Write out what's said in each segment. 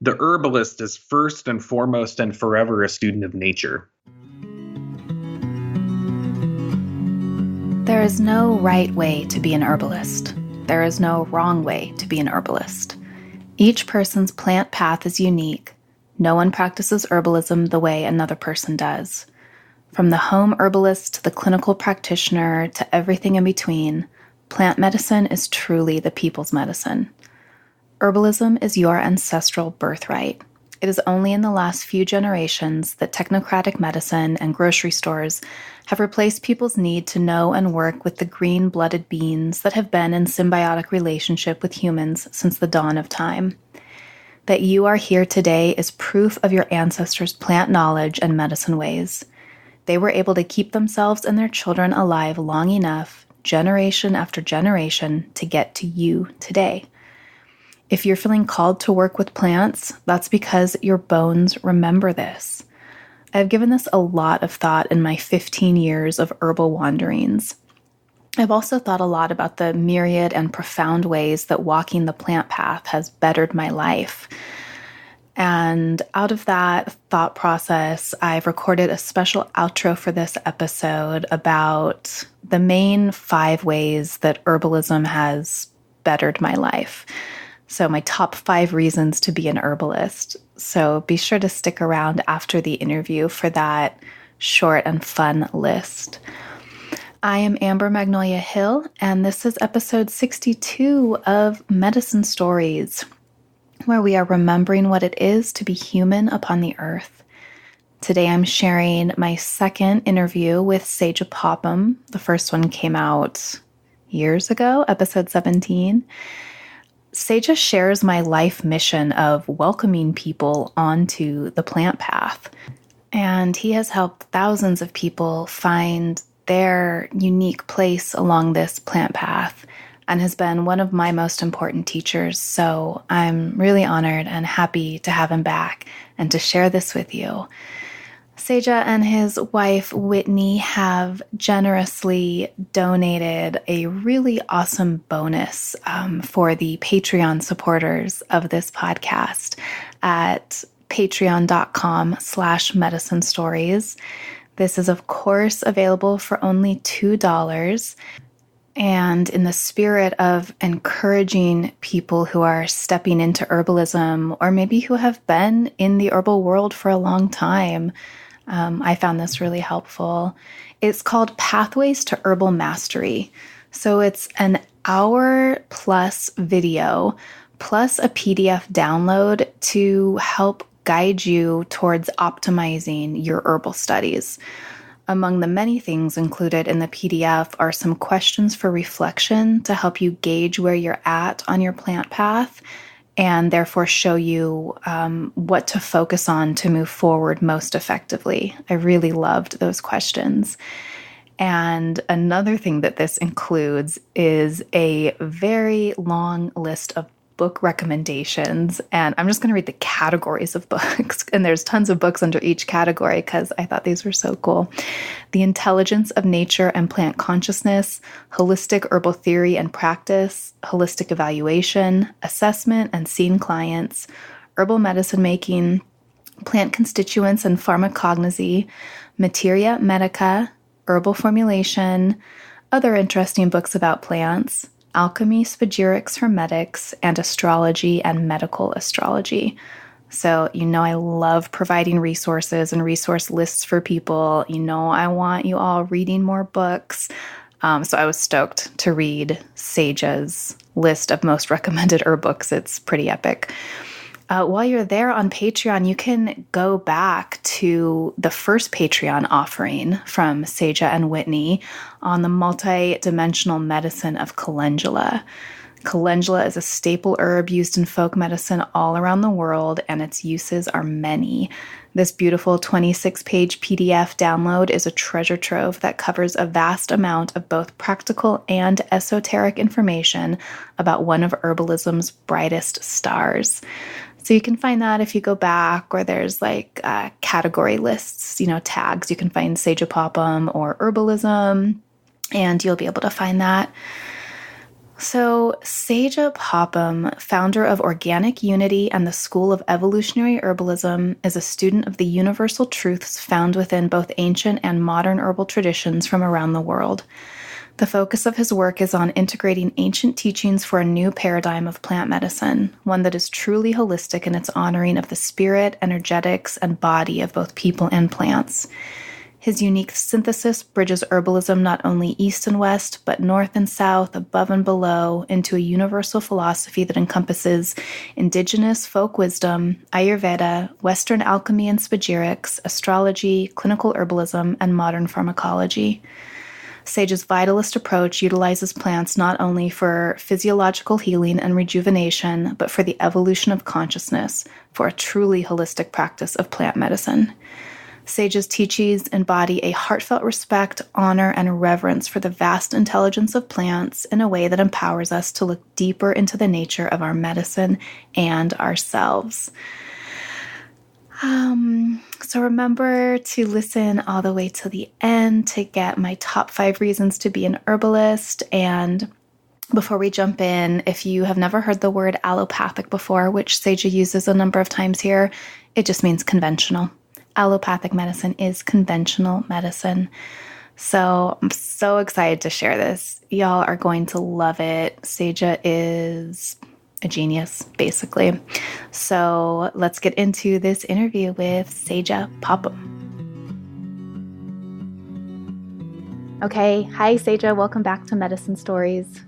The herbalist is first and foremost and forever a student of nature. There is no right way to be an herbalist. There is no wrong way to be an herbalist. Each person's plant path is unique. No one practices herbalism the way another person does. From the home herbalist to the clinical practitioner to everything in between, plant medicine is truly the people's medicine. Herbalism is your ancestral birthright. It is only in the last few generations that technocratic medicine and grocery stores have replaced people's need to know and work with the green-blooded beings that have been in symbiotic relationship with humans since the dawn of time. That you are here today is proof of your ancestors' plant knowledge and medicine ways. They were able to keep themselves and their children alive long enough, generation after generation, to get to you today. If you're feeling called to work with plants, that's because your bones remember this. I've given this a lot of thought in my 15 years of herbal wanderings. I've also thought a lot about the myriad and profound ways that walking the plant path has bettered my life. And out of that thought process, I've recorded a special outro for this episode about the main 5 ways that herbalism has bettered my life. So my top 5 reasons to be an herbalist. So be sure to stick around after the interview for that short and fun list. I am Amber Magnolia Hill, and this is episode 62 of Medicine Stories, where we are remembering what it is to be human upon the earth. Today I'm sharing my second interview with Sajah Popham. The first one came out years ago, episode 17. Sajah shares my life mission of welcoming people onto the plant path, and he has helped thousands of people find their unique place along this plant path and has been one of my most important teachers. So I'm really honored and happy to have him back and to share this with you. Sajah and his wife, Whitney, have generously donated a really awesome bonus for the Patreon supporters of this podcast at patreon.com/medicine stories. This is, of course, available for only $2. And in the spirit of encouraging people who are stepping into herbalism, or maybe who have been in the herbal world for a long time, I found this really helpful. It's called Pathways to Herbal Mastery. So it's an hour-plus video, plus a PDF download to help guide you towards optimizing your herbal studies. Among the many things included in the PDF are some questions for reflection to help you gauge where you're at on your plant path and therefore show you what to focus on to move forward most effectively. I really loved those questions. And another thing that this includes is a very long list of book recommendations. And I'm just going to read the categories of books. And there's tons of books under each category because I thought these were so cool. The Intelligence of Nature and Plant Consciousness, Holistic Herbal Theory and Practice, Holistic Evaluation, Assessment and Seeing Clients, Herbal Medicine Making, Plant Constituents and Pharmacognosy, Materia Medica, Herbal Formulation, other interesting books about plants, Alchemy, Spagyrics, Hermetics, and Astrology and Medical Astrology. So, I love providing resources and resource lists for people. I want you all reading more books. So I was stoked to read Sajah's list of most recommended herb books. It's pretty epic. While you're there on Patreon, you can go back to the first Patreon offering from Sajah and Whitney on the multi-dimensional medicine of calendula. Calendula is a staple herb used in folk medicine all around the world, and its uses are many. This beautiful 26-page PDF download is a treasure trove that covers a vast amount of both practical and esoteric information about one of herbalism's brightest stars. So you can find that if you go back, or there's category lists, tags. You can find Sajah Popham or herbalism, and you'll be able to find that. So, Sajah Popham, founder of Organic Unity and the School of Evolutionary Herbalism, is a student of the universal truths found within both ancient and modern herbal traditions from around the world. The focus of his work is on integrating ancient teachings for a new paradigm of plant medicine, one that is truly holistic in its honoring of the spirit, energetics, and body of both people and plants. His unique synthesis bridges herbalism not only east and west, but north and south, above and below, into a universal philosophy that encompasses indigenous folk wisdom, Ayurveda, Western alchemy and spagyrics, astrology, clinical herbalism, and modern pharmacology. Sajah's Vitalist approach utilizes plants not only for physiological healing and rejuvenation, but for the evolution of consciousness, for a truly holistic practice of plant medicine. Sajah's teachings embody a heartfelt respect, honor, and reverence for the vast intelligence of plants in a way that empowers us to look deeper into the nature of our medicine and ourselves. So remember to listen all the way to the end to get my top 5 reasons to be an herbalist. And before we jump in, if you have never heard the word allopathic before, which Sajah uses a number of times here, it just means conventional. Allopathic medicine is conventional medicine. So I'm so excited to share this. Y'all are going to love it. Sajah is a genius, basically. So let's get into this interview with Sajah Popham. Okay. Hi, Sajah. Welcome back to Medicine Stories.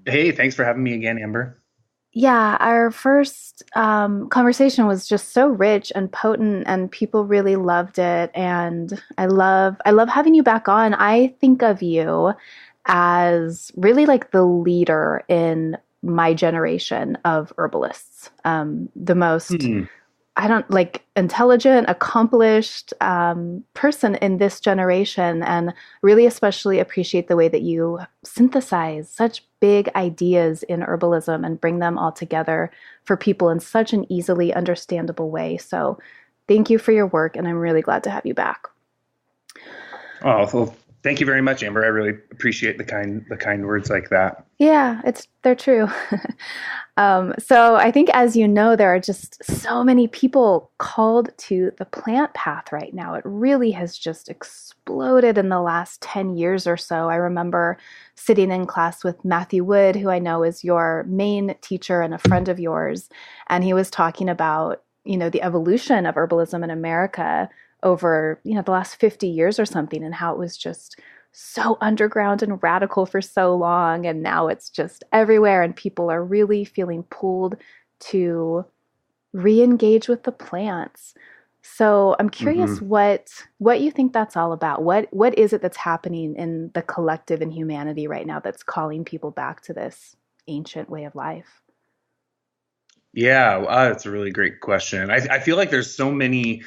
Hey, thanks for having me again, Amber. Yeah, our first conversation was just so rich and potent, and people really loved it. And I love having you back on. I think of you as really like the leader in my generation of herbalists, the most intelligent, accomplished person in this generation, and really especially appreciate the way that you synthesize such big ideas in herbalism and bring them all together for people in such an easily understandable way. So thank you for your work, and I'm really glad to have you back. Oh, well, thank you very much, Amber. I really appreciate the kind words like that. Yeah, they're true. So I think, as you know, there are just so many people called to the plant path right now. It really has just exploded in the last 10 years or so. I remember sitting in class with Matthew Wood, who I know is your main teacher and a friend of yours, and he was talking about, the evolution of herbalism in America over, the last 50 years or something, and how it was just so underground and radical for so long, and now it's just everywhere, and people are really feeling pulled to re-engage with the plants. So I'm curious what you think that's all about. What is it that's happening in the collective in humanity right now that's calling people back to this ancient way of life? Yeah, that's a really great question. I feel like there's so many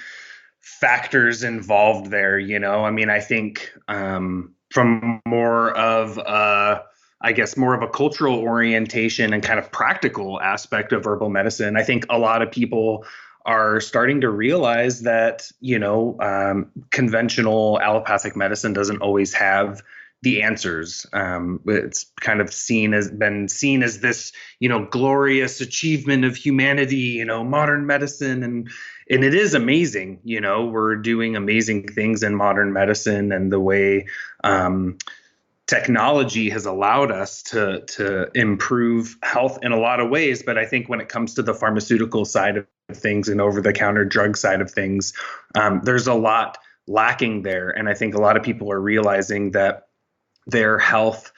factors involved there, I mean, I think from more of more of a cultural orientation and kind of practical aspect of herbal medicine, I think a lot of people are starting to realize that, conventional allopathic medicine doesn't always have the answers. It's kind of been seen as this, glorious achievement of humanity, modern medicine. And it is amazing, we're doing amazing things in modern medicine, and the way technology has allowed us to improve health in a lot of ways. But I think when it comes to the pharmaceutical side of things and over-the-counter drug side of things, there's a lot lacking there. And I think a lot of people are realizing that their health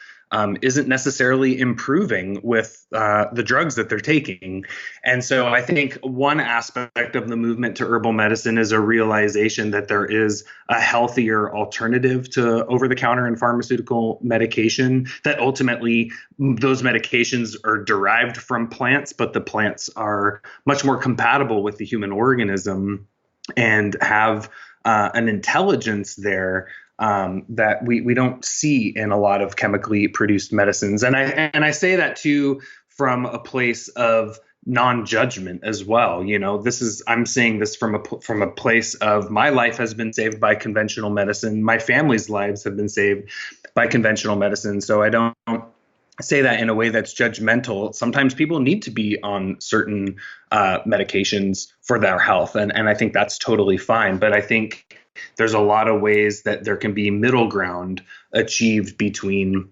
isn't necessarily improving with the drugs that they're taking. And so I think one aspect of the movement to herbal medicine is a realization that there is a healthier alternative to over-the-counter and pharmaceutical medication, that ultimately those medications are derived from plants, but the plants are much more compatible with the human organism and have an intelligence there that we don't see in a lot of chemically produced medicines. And I say that too from a place of non-judgment as well. I'm saying this from a place of my life has been saved by conventional medicine. My family's lives have been saved by conventional medicine. So I don't say that in a way that's judgmental. Sometimes people need to be on certain medications for their health, and I think that's totally fine. But I think there's a lot of ways that there can be middle ground achieved between,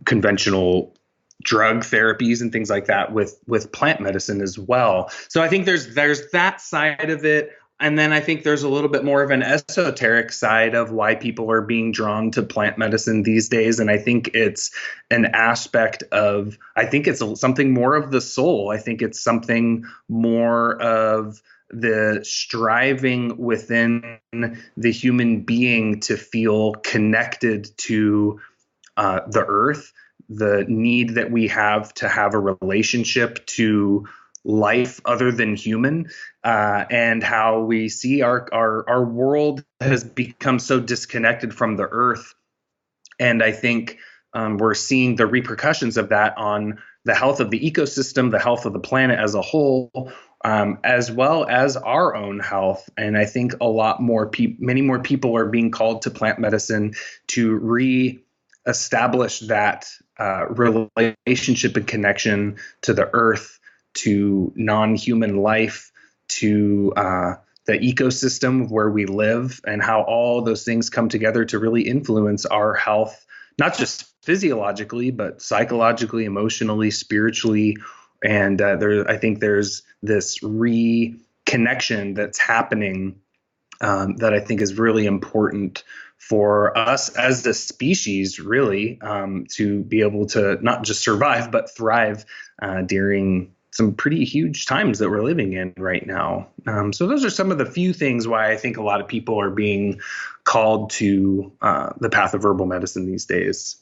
conventional drug therapies and things like that with plant medicine as well. So I think there's that side of it. And then I think there's a little bit more of an esoteric side of why people are being drawn to plant medicine these days. And I think it's an aspect of, I think it's something more of the soul. I think it's something more of the striving within the human being to feel connected to the earth, the need that we have to have a relationship to life other than human, and how we see our world has become so disconnected from the earth. And I think we're seeing the repercussions of that on the health of the ecosystem, the health of the planet as a whole, as well as our own health. And I think many more people are being called to plant medicine to re-establish that relationship and connection to the earth, to non-human life, to the ecosystem where we live, and how all those things come together to really influence our health, not just physiologically, but psychologically, emotionally, spiritually. And I think there's this reconnection that's happening that I think is really important for us as a species, really, to be able to not just survive, but thrive during some pretty huge times that we're living in right now. So those are some of the few things why I think a lot of people are being called to the path of herbal medicine these days.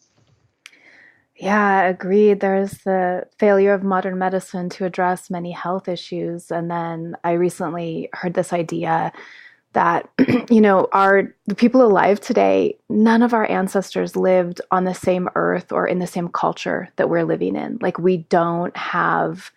Yeah, agreed. There's the failure of modern medicine to address many health issues. And then I recently heard this idea that, the people alive today, none of our ancestors lived on the same earth or in the same culture that we're living in. Like, we don't have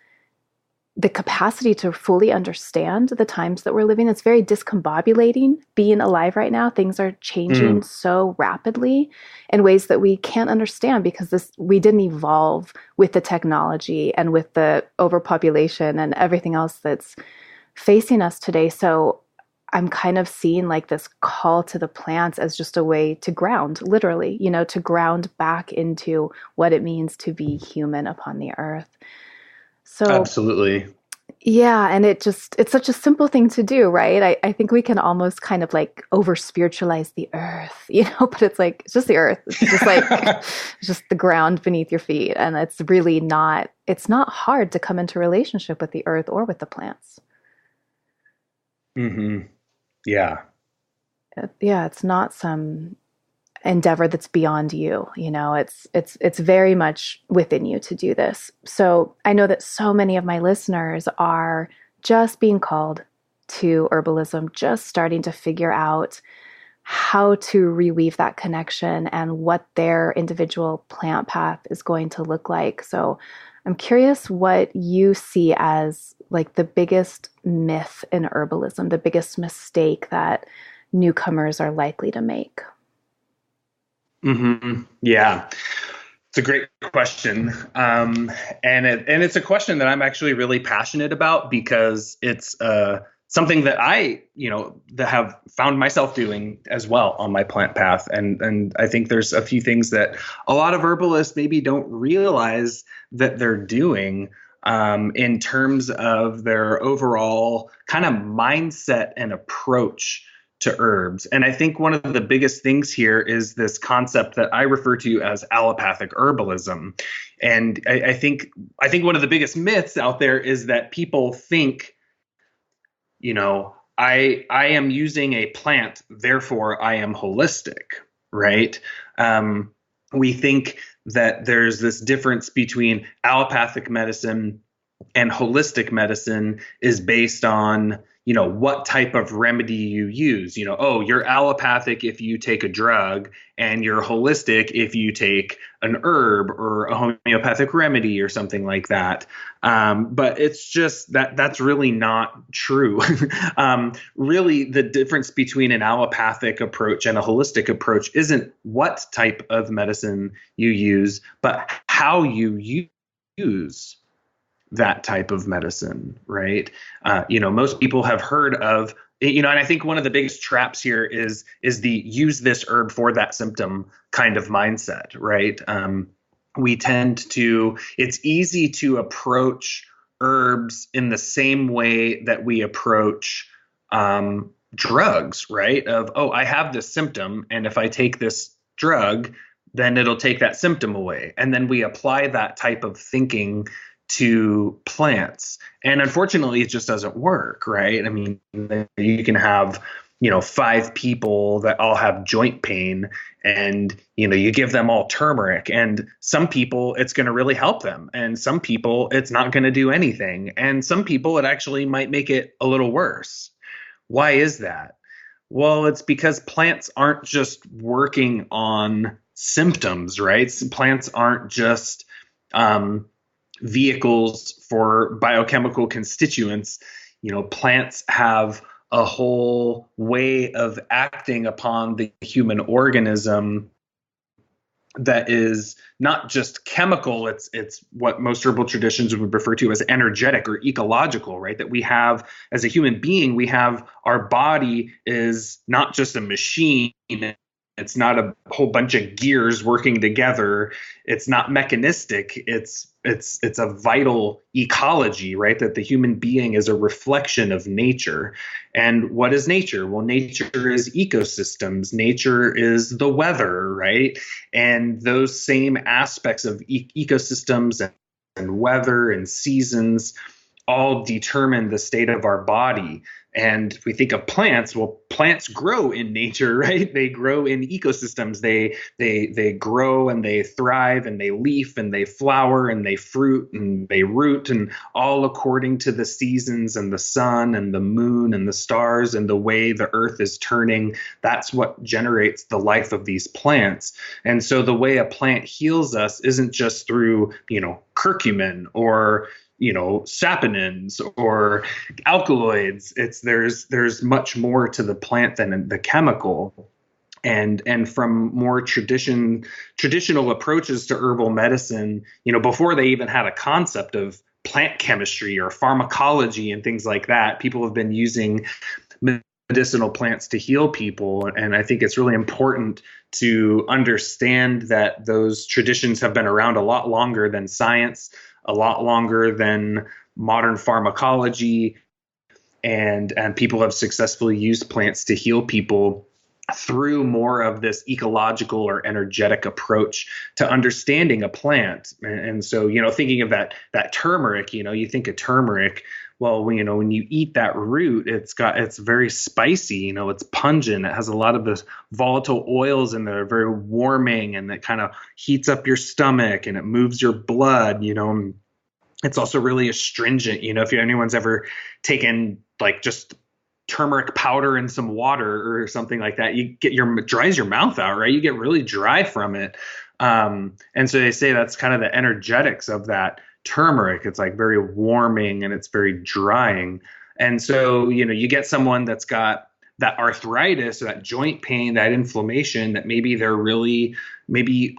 the capacity to fully understand the times that we're living. It's very discombobulating being alive right now. Things are changing so rapidly in ways that we can't understand because we didn't evolve with the technology and with the overpopulation and everything else that's facing us today. So I'm kind of seeing like this call to the plants as just a way to ground, literally, to ground back into what it means to be human upon the earth. So Absolutely. Yeah, and it's such a simple thing to do, right? I think we can almost kind of like over spiritualize the earth, but it's just the earth. It's just like, it's just the ground beneath your feet. And it's not hard to come into relationship with the earth or with the plants. Mm-hmm. Yeah. Yeah, it's not some endeavor that's beyond you. It's very much within you to do this. So I know that so many of my listeners are just being called to herbalism, just starting to figure out how to reweave that connection and what their individual plant path is going to look like. So I'm curious what you see as like the biggest myth in herbalism, the biggest mistake that newcomers are likely to make. Mm-hmm. Yeah, it's a great question. And it's a question that I'm actually really passionate about because it's something that I that have found myself doing as well on my plant path. And I think there's a few things that a lot of herbalists maybe don't realize that they're doing in terms of their overall kind of mindset and approach to herbs. And I think one of the biggest things here is this concept that I refer to as allopathic herbalism. And I think one of the biggest myths out there is that people think, I am using a plant, therefore I am holistic, right? We think that there's this difference between allopathic medicine And holistic medicine is based on, what type of remedy you use. Oh, you're allopathic if you take a drug, and you're holistic if you take an herb or a homeopathic remedy or something like that. But it's just that's really not true. Really, the difference between an allopathic approach and a holistic approach isn't what type of medicine you use, but how you use that type of medicine, right? Most people have heard of, and I think one of the biggest traps here is the use this herb for that symptom kind of mindset, right? It's easy to approach herbs in the same way that we approach drugs, right? Oh, I have this symptom, and if I take this drug, then it'll take that symptom away. And then we apply that type of thinking to plants. And unfortunately, it just doesn't work, right? I mean, you can have, 5 people that all have joint pain, and, you give them all turmeric, and some people it's going to really help them. And some people it's not going to do anything. And some people it actually might make it a little worse. Why is that? Well, it's because plants aren't just working on symptoms, right? Plants aren't just, vehicles for biochemical constituents. Plants have a whole way of acting upon the human organism that is not just chemical. It's what most herbal traditions would refer to as energetic or ecological, right? That we have as a human being, our body is not just a machine. It's not a whole bunch of gears working together. It's not mechanistic. It's a vital ecology, right? That the human being is a reflection of nature. And what is nature? Well, nature is ecosystems. Nature is the weather, right? And those same aspects of ecosystems and weather and seasons all determine the state of our body. And if we think of plants, well, plants grow in nature, right? They grow in ecosystems. They grow and they thrive and they leaf and they flower and they fruit and they root, and all according to the seasons and the sun and the moon and the stars and the way the earth is turning. That's what generates the life of these plants. And so the way a plant heals us isn't just through, curcumin or saponins or alkaloids. There's much more to the plant than the chemical. And from more traditional approaches to herbal medicine, before they even had a concept of plant chemistry or pharmacology and things like that, people have been using medicinal plants to heal people. And I think it's really important to understand that those traditions have been around a lot longer than science, a lot longer than modern pharmacology, and people have successfully used plants to heal people through more of this ecological or energetic approach to understanding a plant. And so, thinking of that turmeric, you think of turmeric. Well, when you eat that root, it's very spicy, it's pungent. It has a lot of those volatile oils in there, very warming, and that kind of heats up your stomach and it moves your blood, It's also really astringent. If anyone's ever taken like just turmeric powder in some water or something like that, dries your mouth out, right? You get really dry from it. And so they say that's kind of the energetics of that turmeric. It's like very warming and it's very drying. And so, you get someone that's got that arthritis or that joint pain, that inflammation, that maybe they're really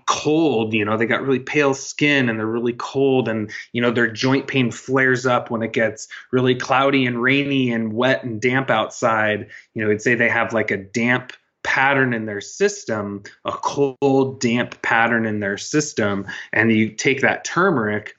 cold, they got really pale skin and they're really cold, and, their joint pain flares up when it gets really cloudy and rainy and wet and damp outside. It'd say they have like a damp pattern in their system, a cold, damp pattern in their system. And you take that turmeric,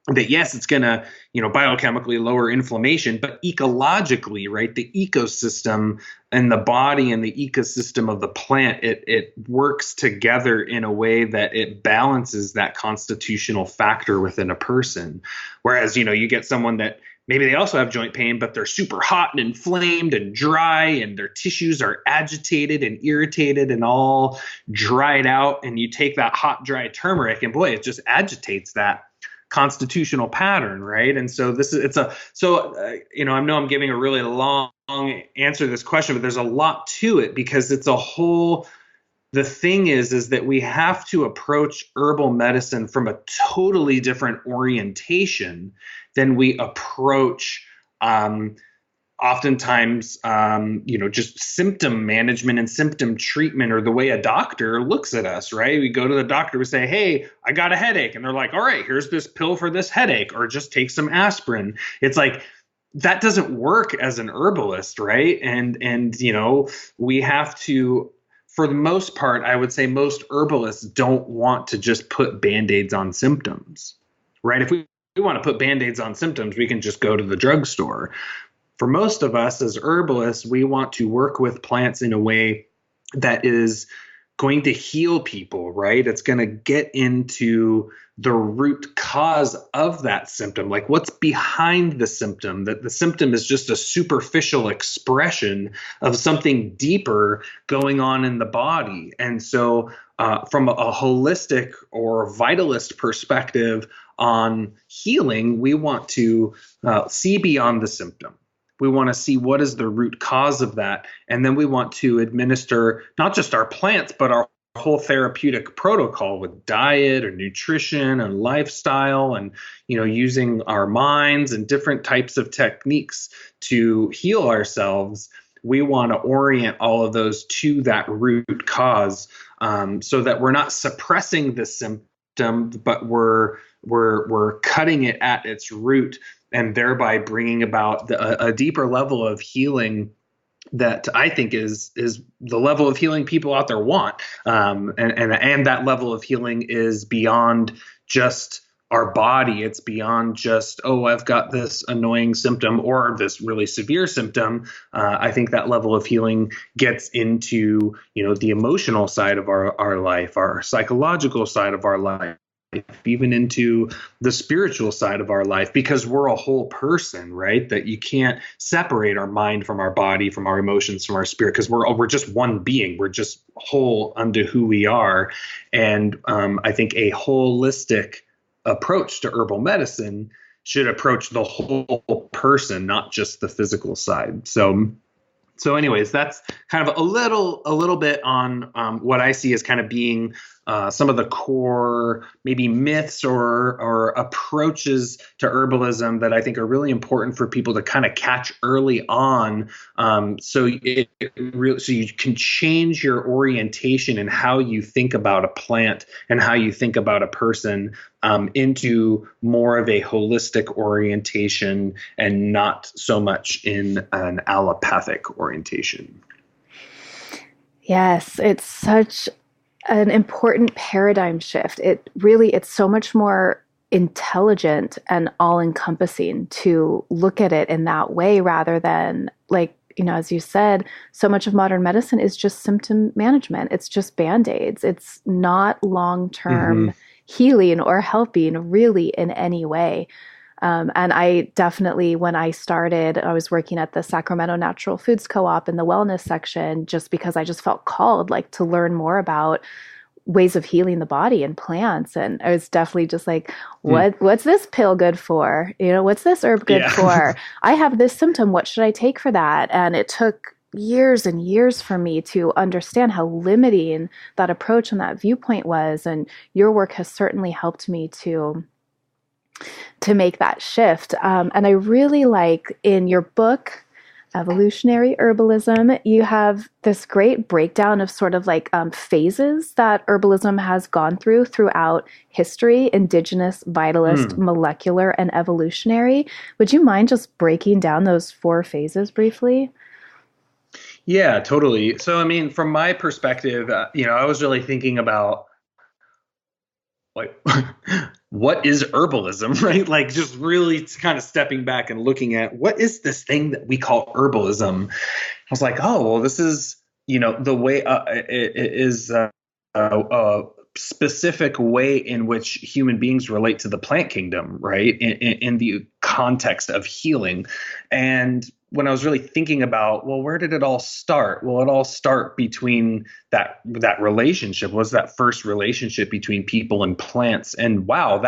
that yes, it's going to, biochemically lower inflammation, but ecologically, right, the ecosystem and the body and the ecosystem of the plant, it works together in a way that it balances that constitutional factor within a person. Whereas, you get someone that maybe they also have joint pain, but they're super hot and inflamed and dry, and their tissues are agitated and irritated and all dried out. And you take that hot, dry turmeric, and boy, it just agitates that constitutional pattern, right? And so I know I'm giving a really long answer to this question, but there's a lot to it because it's a whole. The thing is that we have to approach herbal medicine from a totally different orientation than we approach oftentimes, just symptom management and symptom treatment, or the way a doctor looks at us, right? We go to the doctor, we say, hey, I got a headache. And they're like, all right, here's this pill for this headache, or just take some aspirin. It's like, that doesn't work as an herbalist, right? And we have to, for the most part, I would say most herbalists don't want to just put Band-Aids on symptoms, right? If we want to put Band-Aids on symptoms, we can just go to the drugstore. For most of us as herbalists, we want to work with plants in a way that is going to heal people, right? It's going to get into the root cause of that symptom, like what's behind the symptom, that the symptom is just a superficial expression of something deeper going on in the body. And so from a holistic or vitalist perspective on healing, we want to see beyond the symptom. We want to see what is the root cause of that. And then we want to administer not just our plants, but our whole therapeutic protocol with diet or nutrition and lifestyle, and using our minds and different types of techniques to heal ourselves. We want to orient all of those to that root cause, so that we're not suppressing the symptom, but we're cutting it at its root, and thereby bringing about a deeper level of healing that I think is the level of healing people out there want. And that level of healing is beyond just our body. It's beyond just, oh, I've got this annoying symptom or this really severe symptom. I think that level of healing gets into, the emotional side of our life, our psychological side of our life, even into the spiritual side of our life, because we're a whole person, right? That you can't separate our mind from our body, from our emotions, from our spirit, because we're just one being. We're just whole unto who we are. And I think a holistic approach to herbal medicine should approach the whole person, not just the physical side. So anyways, that's kind of a little bit on what I see as kind of being some of the core maybe myths or approaches to herbalism that I think are really important for people to kind of catch early on, so you can change your orientation and how you think about a plant and how you think about a person into more of a holistic orientation and not so much in an allopathic orientation. Yes, it's such an important paradigm shift. It's so much more intelligent and all-encompassing to look at it in that way, rather than, like, as you said, so much of modern medicine is just symptom management. It's just Band-Aids. It's not long-term healing or helping really in any way. And I definitely, when I started, I was working at the Sacramento Natural Foods Co-op in the wellness section, just because I just felt called, like, to learn more about ways of healing the body and plants. And I was definitely just like, what's this pill good for? What's this herb good for? I have this symptom. What should I take for that? And it took years and years for me to understand how limiting that approach and that viewpoint was. And your work has certainly helped me to make that shift. And I really like in your book, Evolutionary Herbalism, you have this great breakdown of sort of like phases that herbalism has gone throughout history: indigenous, vitalist, molecular, and evolutionary. Would you mind just breaking down those 4 phases briefly? Yeah, totally. So, I mean, from my perspective, I was really thinking about, like, what is herbalism, right? Like, just really kind of stepping back and looking at what is this thing that we call herbalism. I was like, oh, well, this is, the way it is a specific way in which human beings relate to the plant kingdom, right? In the context of healing. And when I was really thinking about, well, where did it all start? Well, it all start between that relationship, was that first relationship between people and plants. And wow,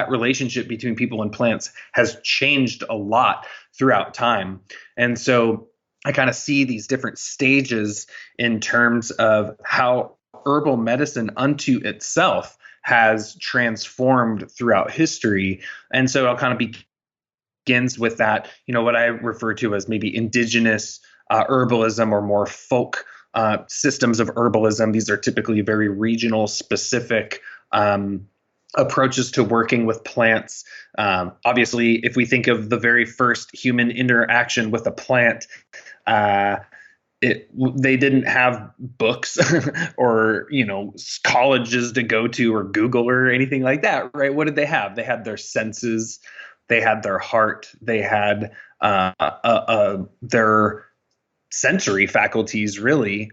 relationship between people and plants has changed a lot throughout time. And so I kind of see these different stages in terms of how herbal medicine unto itself has transformed throughout history. And so I'll kind of begins with that, what I refer to as maybe indigenous herbalism or more folk systems of herbalism. These are typically very regional specific approaches to working with plants. Obviously, if we think of the very first human interaction with a plant, they didn't have books or colleges to go to or Google or anything like that, right? What did they have? They had their senses, they had their heart, they had their sensory faculties, really,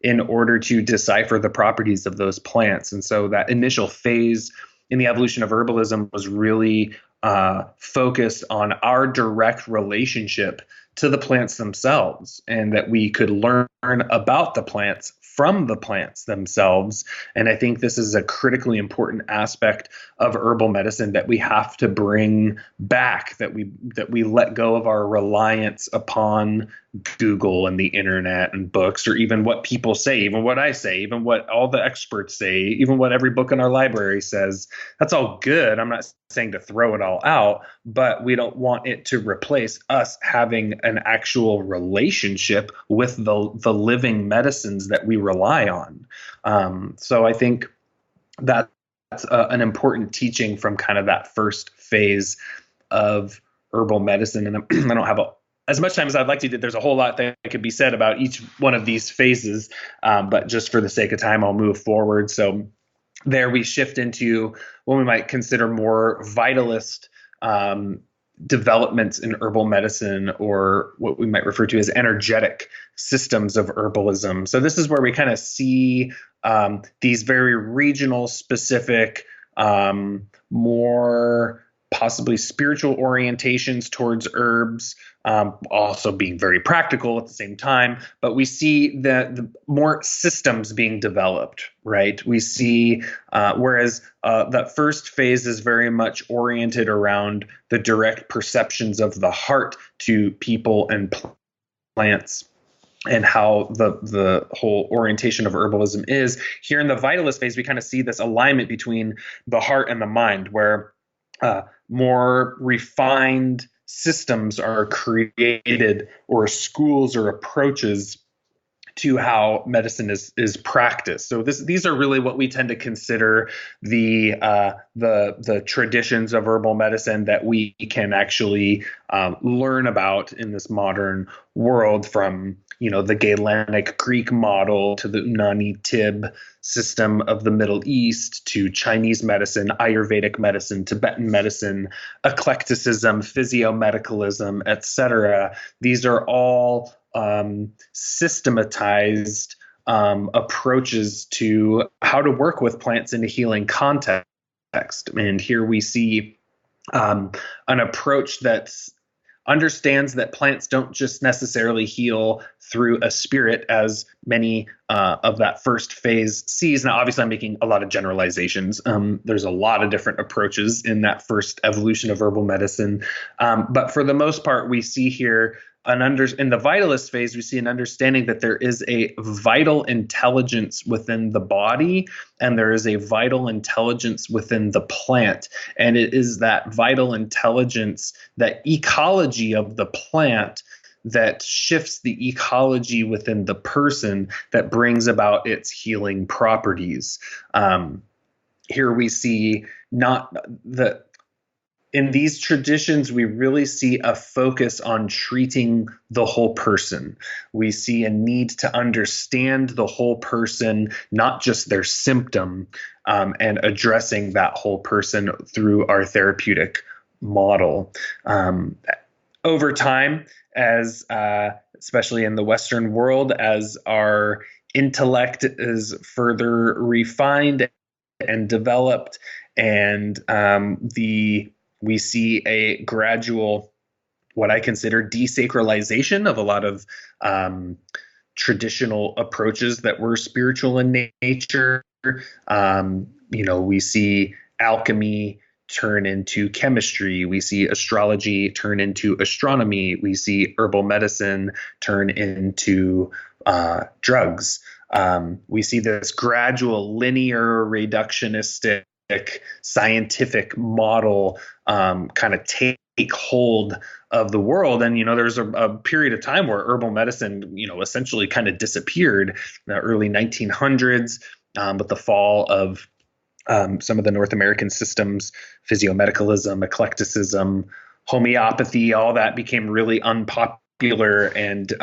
in order to decipher the properties of those plants. And so that initial phase in the evolution of herbalism was really focused on our direct relationship to the plants themselves, and that we could learn about the plants from the plants themselves. And I think this is a critically important aspect of herbal medicine that we have to bring back, that we let go of our reliance upon Google and the internet and books, or even what people say, even what I say, even what all the experts say, even what every book in our library says. That's all good. I'm not saying to throw it all out, but we don't want it to replace us having an actual relationship with the living medicines that we rely on. So I think that's an important teaching from kind of that first phase of herbal medicine. And I don't have as much time as I'd like to. There's a whole lot that could be said about each one of these phases, but just for the sake of time, I'll move forward. So there we shift into what we might consider more vitalist developments in herbal medicine, or what we might refer to as energetic systems of herbalism. So this is where we kind of see these very regional specific, more possibly spiritual orientations towards herbs, also being very practical at the same time. But we see the more systems being developed, right? We see, whereas that first phase is very much oriented around the direct perceptions of the heart to people and plants, and how the whole orientation of herbalism is. Here in the vitalist phase, we kind of see this alignment between the heart and the mind, where more refined systems are created, or schools or approaches to how medicine is practiced. So these are really what we tend to consider the traditions of herbal medicine that we can actually learn about in this modern world, from the Galenic Greek model to the Unani Tib system of the Middle East, to Chinese medicine, Ayurvedic medicine, Tibetan medicine, eclecticism, physiomedicalism, etc. These are all systematized approaches to how to work with plants in a healing context. And here we see an approach that understands that plants don't just necessarily heal through a spirit, as many of that first phase sees. Now, obviously, I'm making a lot of generalizations. There's a lot of different approaches in that first evolution of herbal medicine. But for the most part, we see here in the vitalist phase, we see an understanding that there is a vital intelligence within the body, and there is a vital intelligence within the plant. And it is that vital intelligence, that ecology of the plant, that shifts the ecology within the person, that brings about its healing properties. Here we see in these traditions, we really see a focus on treating the whole person. We see a need to understand the whole person, not just their symptom, and addressing that whole person through our therapeutic model. Over time, as especially in the Western world, as our intellect is further refined and developed, and we see a gradual, what I consider, desacralization of a lot of traditional approaches that were spiritual in nature. We see alchemy turn into chemistry. We see astrology turn into astronomy. We see herbal medicine turn into drugs. We see this gradual linear reductionistic scientific model kind of take hold of the world. And, there's a period of time where herbal medicine, essentially kind of disappeared in the early 1900s with the fall of some of the North American systems, physiomedicalism, eclecticism, homeopathy, all that became really unpopular, and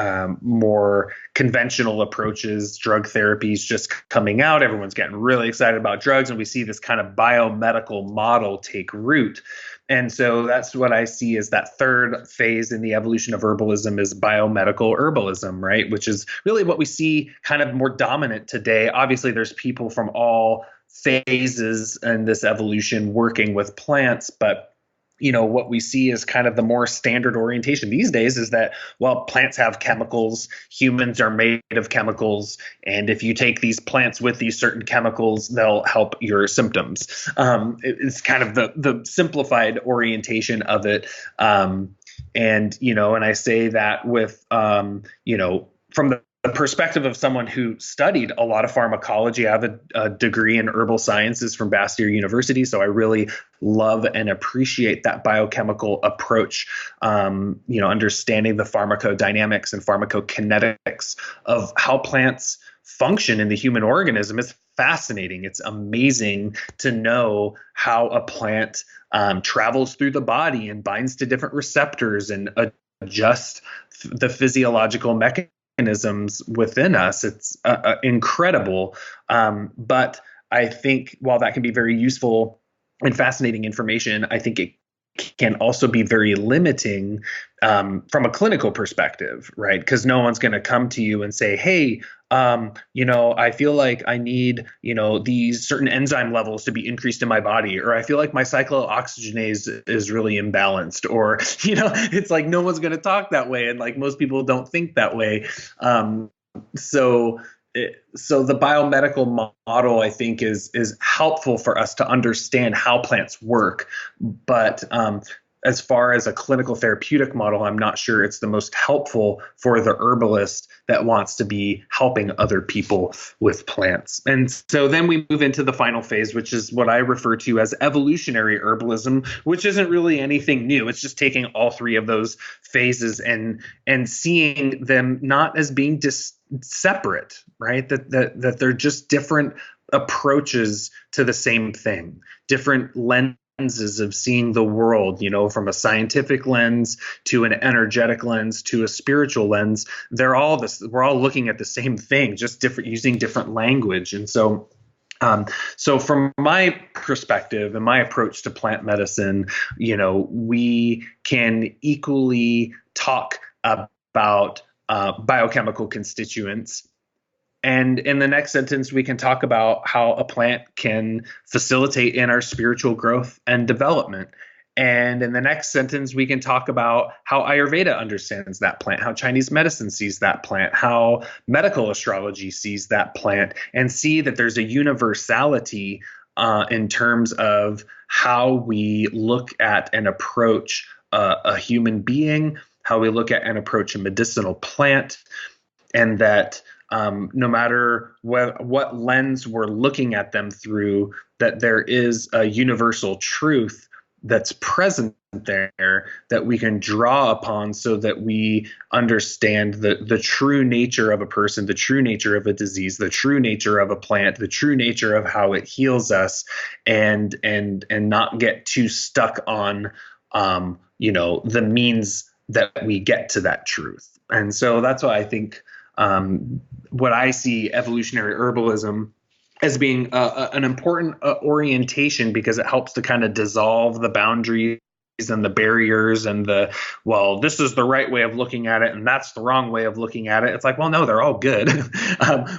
more conventional approaches, drug therapies just coming out. Everyone's getting really excited about drugs, and we see this kind of biomedical model take root. And so that's what I see as that third phase in the evolution of herbalism is biomedical herbalism, right? Which is really what we see kind of more dominant today. Obviously, there's people from all phases in this evolution working with plants, but what we see is kind of the more standard orientation these days is that, well, plants have chemicals, humans are made of chemicals, and if you take these plants with these certain chemicals, they'll help your symptoms. It's kind of the simplified orientation of it. And I say that with, from the perspective of someone who studied a lot of pharmacology. I have a degree in herbal sciences from Bastyr University, so I really love and appreciate that biochemical approach. Understanding the pharmacodynamics and pharmacokinetics of how plants function in the human organism is fascinating. It's amazing to know how a plant travels through the body and binds to different receptors and adjusts the physiological mechanisms within us. It's incredible. But I think while that can be very useful and fascinating information, I think it can also be very limiting from a clinical perspective, right? Because no one's going to come to you and say, hey, I feel like I need, these certain enzyme levels to be increased in my body, or I feel like my cyclooxygenase is really imbalanced, or, it's like no one's going to talk that way. And like most people don't think that way. So the biomedical model, I think, is helpful for us to understand how plants work. But as far as a clinical therapeutic model, I'm not sure it's the most helpful for the herbalist that wants to be helping other people with plants. And so then we move into the final phase, which is what I refer to as evolutionary herbalism, which isn't really anything new. It's just taking all three of those phases and seeing them not as being separate, right? That they're just different approaches to the same thing, different lenses of seeing the world, from a scientific lens to an energetic lens to a spiritual lens. We're all looking at the same thing, just using different language. And so from my perspective and my approach to plant medicine, we can equally talk about biochemical constituents. And in the next sentence, we can talk about how a plant can facilitate in our spiritual growth and development. And in the next sentence, we can talk about how Ayurveda understands that plant, how Chinese medicine sees that plant, how medical astrology sees that plant, and see that there's a universality in terms of how we look at and approach a human being, how we look at and approach a medicinal plant, and that no matter what lens we're looking at them through, that there is a universal truth that's present there that we can draw upon so that we understand the true nature of a person, the true nature of a disease, the true nature of a plant, the true nature of how it heals us, and not get too stuck on the means that we get to that truth. And so that's why I think what I see evolutionary herbalism as being an important orientation, because it helps to kind of dissolve the boundaries and the barriers and this is the right way of looking at it and that's the wrong way of looking at it. It's like, well, no, they're all good.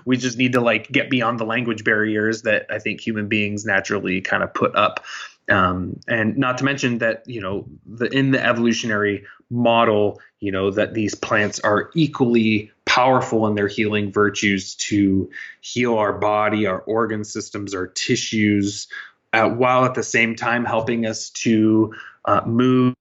We just need to get beyond the language barriers that I think human beings naturally kind of put up. And not to mention that, in the evolutionary model, that these plants are equally powerful in their healing virtues to heal our body, our organ systems, our tissues, while at the same time helping us to move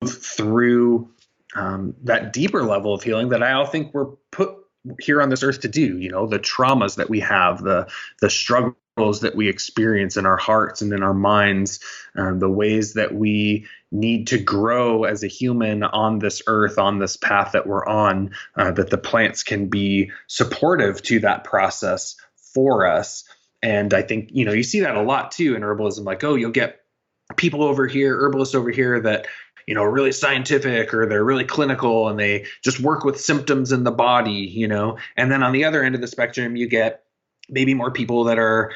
through that deeper level of healing that I all think we're put here on this earth to do. The traumas that we have, the struggles that we experience in our hearts and in our minds, the ways that we need to grow as a human on this earth, on this path that we're on, that the plants can be supportive to that process for us. And I think, you see that a lot too in herbalism, like, oh, you'll get people over here, herbalists over here that, are really scientific or they're really clinical and they just work with symptoms in the body, and then on the other end of the spectrum, you get maybe more people that are,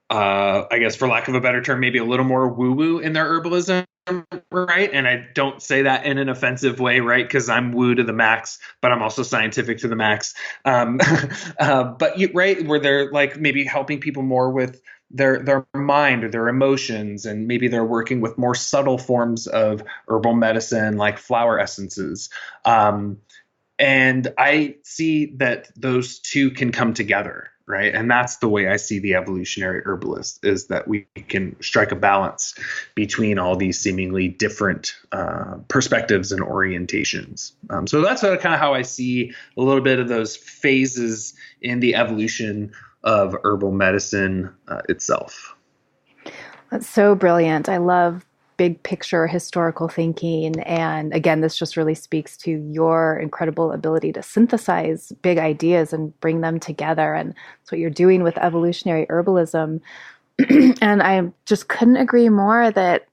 I guess, for lack of a better term, maybe a little more woo-woo in their herbalism, right? And I don't say that in an offensive way, right? Because I'm woo to the max, but I'm also scientific to the max. Right, where they're like maybe helping people more with their mind or their emotions, and maybe they're working with more subtle forms of herbal medicine like flower essences. And I see that those two can come together, right? And that's the way I see the evolutionary herbalist, is that we can strike a balance between all these seemingly different perspectives and orientations. So that's kind of how I see a little bit of those phases in the evolution of herbal medicine itself. That's so brilliant. I love big picture historical thinking. And again, this just really speaks to your incredible ability to synthesize big ideas and bring them together. And that's what you're doing with evolutionary herbalism. And I just couldn't agree more that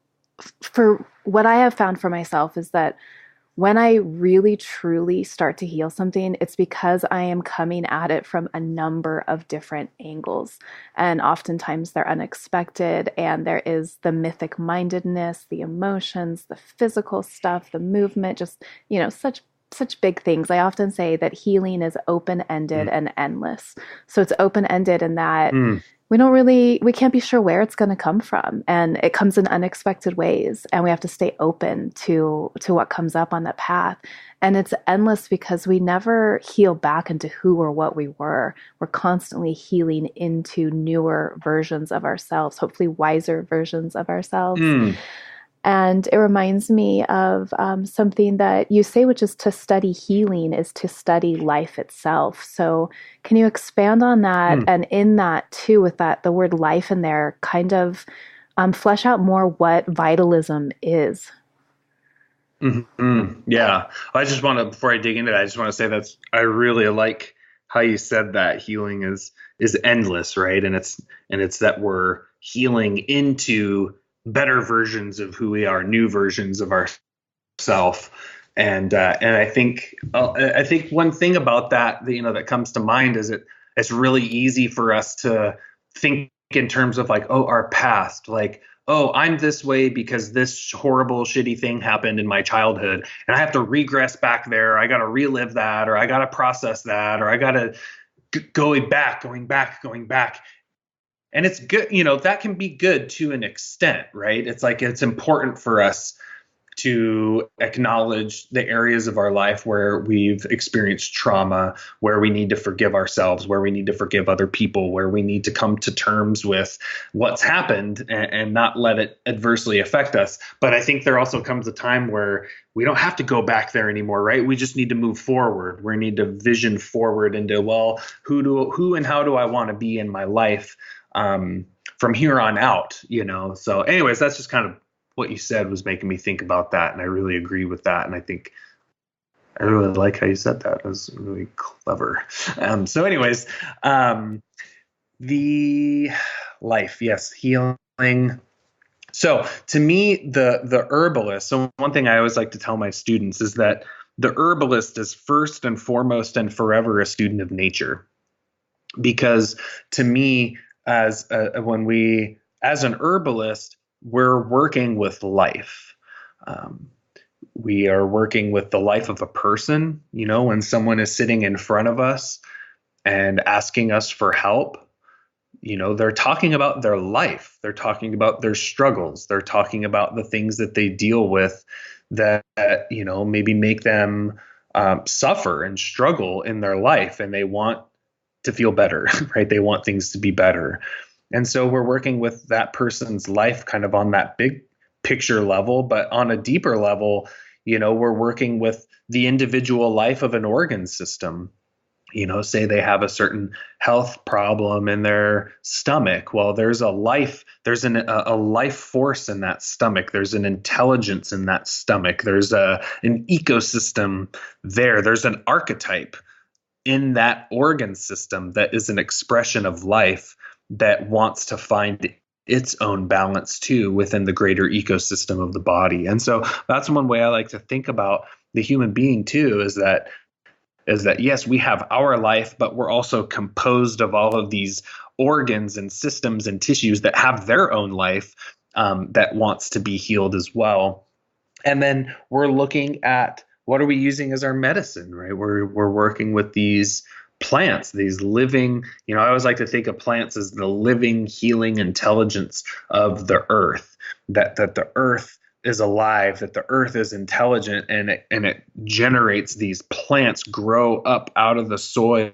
for what I have found for myself is that when I really truly start to heal something, it's because I am coming at it from a number of different angles. And oftentimes they're unexpected. And there is the mythic mindedness, the emotions, the physical stuff, the movement, just, such big things. I often say that healing is open-ended and endless. So it's open-ended in that we can't be sure where it's going to come from, and it comes in unexpected ways, and we have to stay open to what comes up on that path. And it's endless because we never heal back into who or what we were. We're constantly healing into newer versions of ourselves, hopefully wiser versions of ourselves. And it reminds me of something that you say, which is to study healing is to study life itself. So can you expand on that? And in that too, with that, the word life in there, kind of flesh out more what vitalism is. Yeah. I just want to, before I dig into that, I just want to say I really like how you said that healing is endless, right? And it's that we're healing into better versions of who we are, new versions of ourself. And I think one thing about that, that comes to mind is it's really easy for us to think in terms of like, oh, our past, like, oh, I'm this way because this horrible, shitty thing happened in my childhood, and I have to regress back there. I got to relive that, or I got to process that, or I got to going back. And it's good, that can be good to an extent, right? It's like, it's important for us to acknowledge the areas of our life where we've experienced trauma, where we need to forgive ourselves, where we need to forgive other people, where we need to come to terms with what's happened and not let it adversely affect us. But I think there also comes a time where we don't have to go back there anymore, right? We just need to move forward. We need to vision forward into, well, who and how do I want to be in my life from here on out, So anyways, that's just kind of what you said was making me think about that. And I really agree with that. And I think I really like how you said that. It was really clever. So anyways, the life, yes, healing. So to me, the herbalist, so one thing I always like to tell my students is that the herbalist is first and foremost and forever a student of nature. Because to me, as an herbalist, we're working with life. We are working with the life of a person. When someone is sitting in front of us and asking us for help, they're talking about their life. They're talking about their struggles. They're talking about the things that they deal with that, maybe make them suffer and struggle in their life, and they want to feel better, right? They want things to be better. And so we're working with that person's life kind of on that big picture level, but on a deeper level, we're working with the individual life of an organ system. Say they have a certain health problem in their stomach. Well, there's a life force in that stomach. There's an intelligence in that stomach. There's an ecosystem there. There's an archetype in that organ system that is an expression of life that wants to find its own balance too within the greater ecosystem of the body. And so that's one way I like to think about the human being too, is that yes, we have our life, but we're also composed of all of these organs and systems and tissues that have their own life, that wants to be healed as well. And then we're looking at what are we using as our medicine, right? We're working with these plants, these living, I always like to think of plants as the living, healing intelligence of the earth, that the earth is alive, that the earth is intelligent, and it generates these plants grow up out of the soil,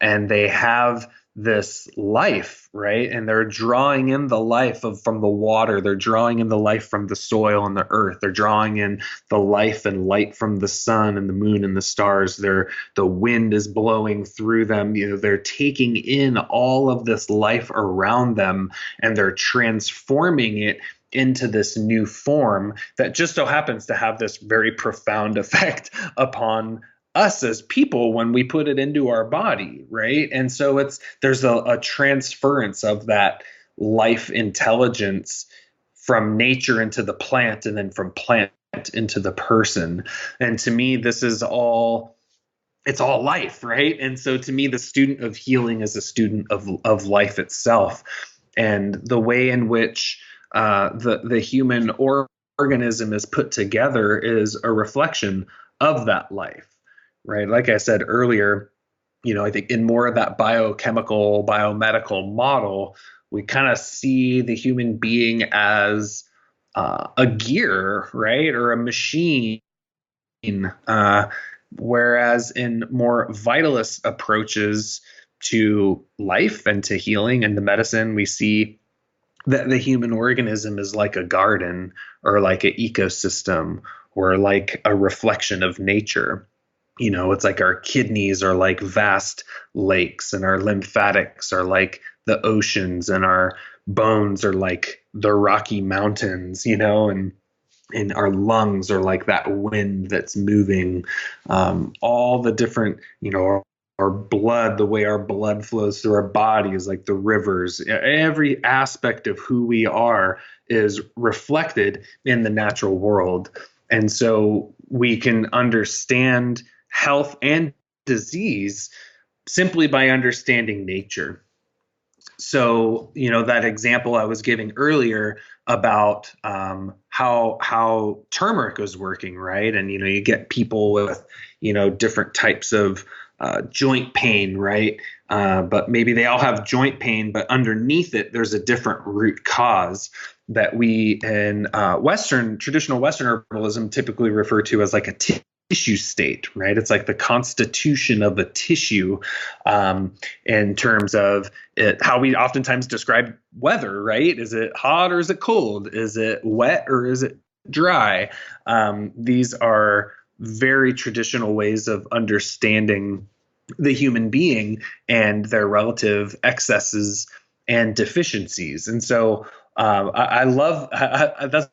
and they have this life, right? And they're drawing in the life from the water. They're drawing in the life from the soil and the earth. They're drawing in the life and light from the sun and the moon and the stars. The wind is blowing through them. They're taking in all of this life around them, and they're transforming it into this new form that just so happens to have this very profound effect upon us as people when we put it into our body, right? And so there's a transference of that life intelligence from nature into the plant, and then from plant into the person. And to me, it's all life, right? And so to me, the student of healing is a student of life itself, and the way in which the human organism is put together is a reflection of that life. Right. Like I said earlier, I think in more of that biochemical, biomedical model, we kind of see the human being as a gear, right, or a machine. Whereas in more vitalist approaches to life and to healing and to medicine, we see that the human organism is like a garden, or like an ecosystem, or like a reflection of nature. It's like our kidneys are like vast lakes, and our lymphatics are like the oceans, and our bones are like the Rocky Mountains, and our lungs are like that wind that's moving. All the different, our blood, the way our blood flows through our body is like the rivers. Every aspect of who we are is reflected in the natural world. And so we can understand health and disease simply by understanding nature. So, that example I was giving earlier about how turmeric is working, right? And, you get people with, different types of joint pain, right? But maybe they all have joint pain, but underneath it, there's a different root cause that we in traditional Western herbalism typically refer to as like a tissue state, right? It's like the constitution of a tissue, in terms of how we oftentimes describe weather, right? Is it hot or is it cold? Is it wet or is it dry? These are very traditional ways of understanding the human being and their relative excesses and deficiencies. And so I love that's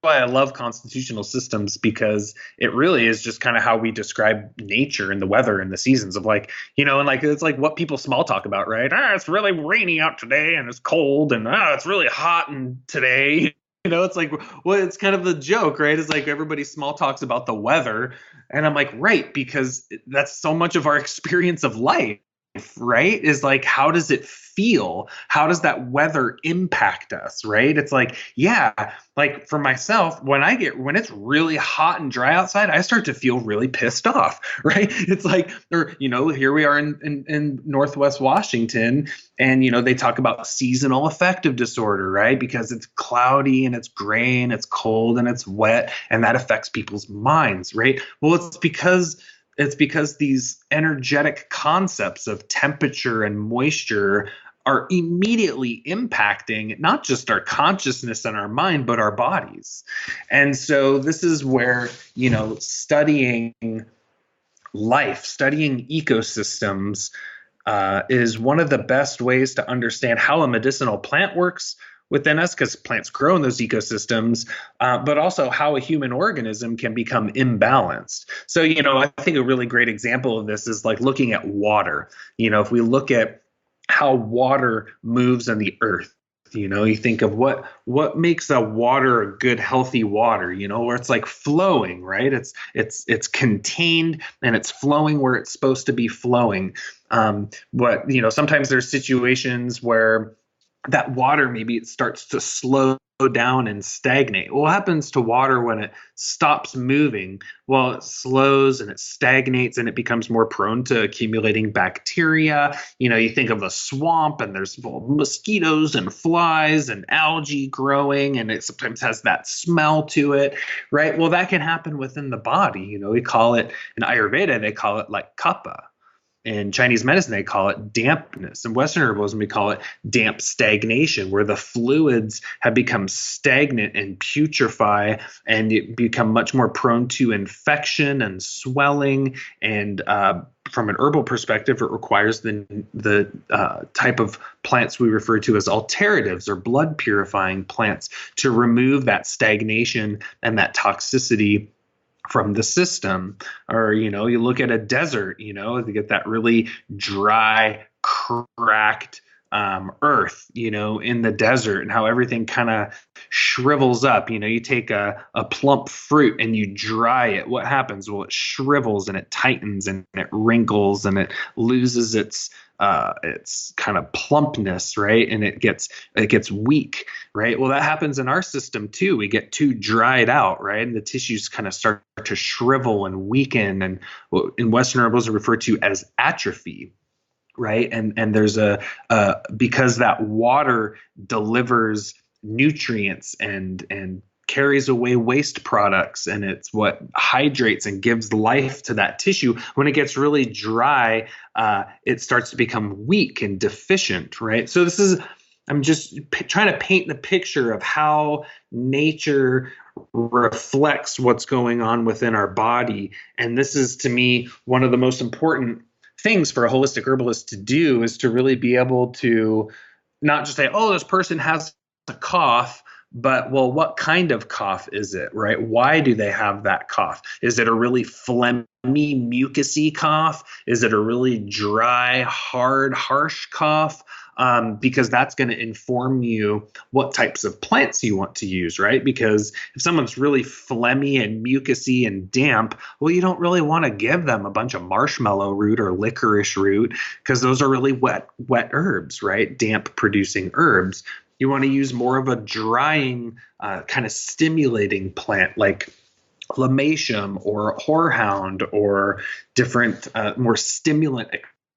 why I love constitutional systems, because it really is just kind of how we describe nature and the weather and the seasons of and it's like what people small talk about, right? It's really rainy out today and it's cold, and it's really hot today. It's like, well, it's kind of the joke, right? It's like everybody small talks about the weather. And I'm like, right, because that's so much of our experience of life, right? Is like, how does it feel? How does that weather impact us, right? It's like, yeah, like for myself, when it's really hot and dry outside, I start to feel really pissed off, right? It's like, or, here we are in Northwest Washington, and, they talk about seasonal affective disorder, right? Because it's cloudy and it's gray and it's cold and it's wet, and that affects people's minds, right? Well, it's because these energetic concepts of temperature and moisture are immediately impacting not just our consciousness and our mind, but our bodies. And so this is where, studying life, studying ecosystems is one of the best ways to understand how a medicinal plant works within us, because plants grow in those ecosystems, but also how a human organism can become imbalanced. So, I think a really great example of this is like looking at water. If we look at how water moves in the earth, you think of what makes a water a good, healthy water, where it's like flowing, right? It's contained and it's flowing where it's supposed to be flowing. But sometimes there's situations where that water, maybe it starts to slow down and stagnate. What happens to water when it stops moving? Well, it slows and it stagnates and it becomes more prone to accumulating bacteria. You think of a swamp and there's mosquitoes and flies and algae growing, and it sometimes has that smell to it, right? Well, that can happen within the body. We call it, in Ayurveda, they call it like kapha. In Chinese medicine, they call it dampness. In Western herbalism, we call it damp stagnation, where the fluids have become stagnant and putrefy, and it become much more prone to infection and swelling. And from an herbal perspective, it requires the type of plants we refer to as alteratives, or blood purifying plants, to remove that stagnation and that toxicity from the system. Or, you look at a desert, you get that really dry, cracked earth, in the desert, and how everything kind of shrivels up. You take a plump fruit and you dry it. What happens? Well, it shrivels and it tightens and it wrinkles and it loses its kind of plumpness, right? And it gets weak, right? Well, that happens in our system too. We get too dried out, right? And the tissues kind of start to shrivel and weaken, and what in Western herbals are referred to as atrophy, right? And there's because that water delivers nutrients and carries away waste products, and it's what hydrates and gives life to that tissue. When it gets really dry, it starts to become weak and deficient, right? So I'm just trying to paint the picture of how nature reflects what's going on within our body. And this is, to me, one of the most important things for a holistic herbalist to do, is to really be able to not just say, oh, this person has a cough, but, well, what kind of cough is it, right? Why do they have that cough? Is it a really phlegmy, mucusy cough? Is it a really dry, hard, harsh cough? Because that's going to inform you what types of plants you want to use, right? Because if someone's really phlegmy and mucusy and damp, well, you don't really want to give them a bunch of marshmallow root or licorice root, because those are really wet herbs, right? Damp producing herbs. You want to use more of a drying, kind of stimulating plant like lamatium or horehound, or different, more stimulant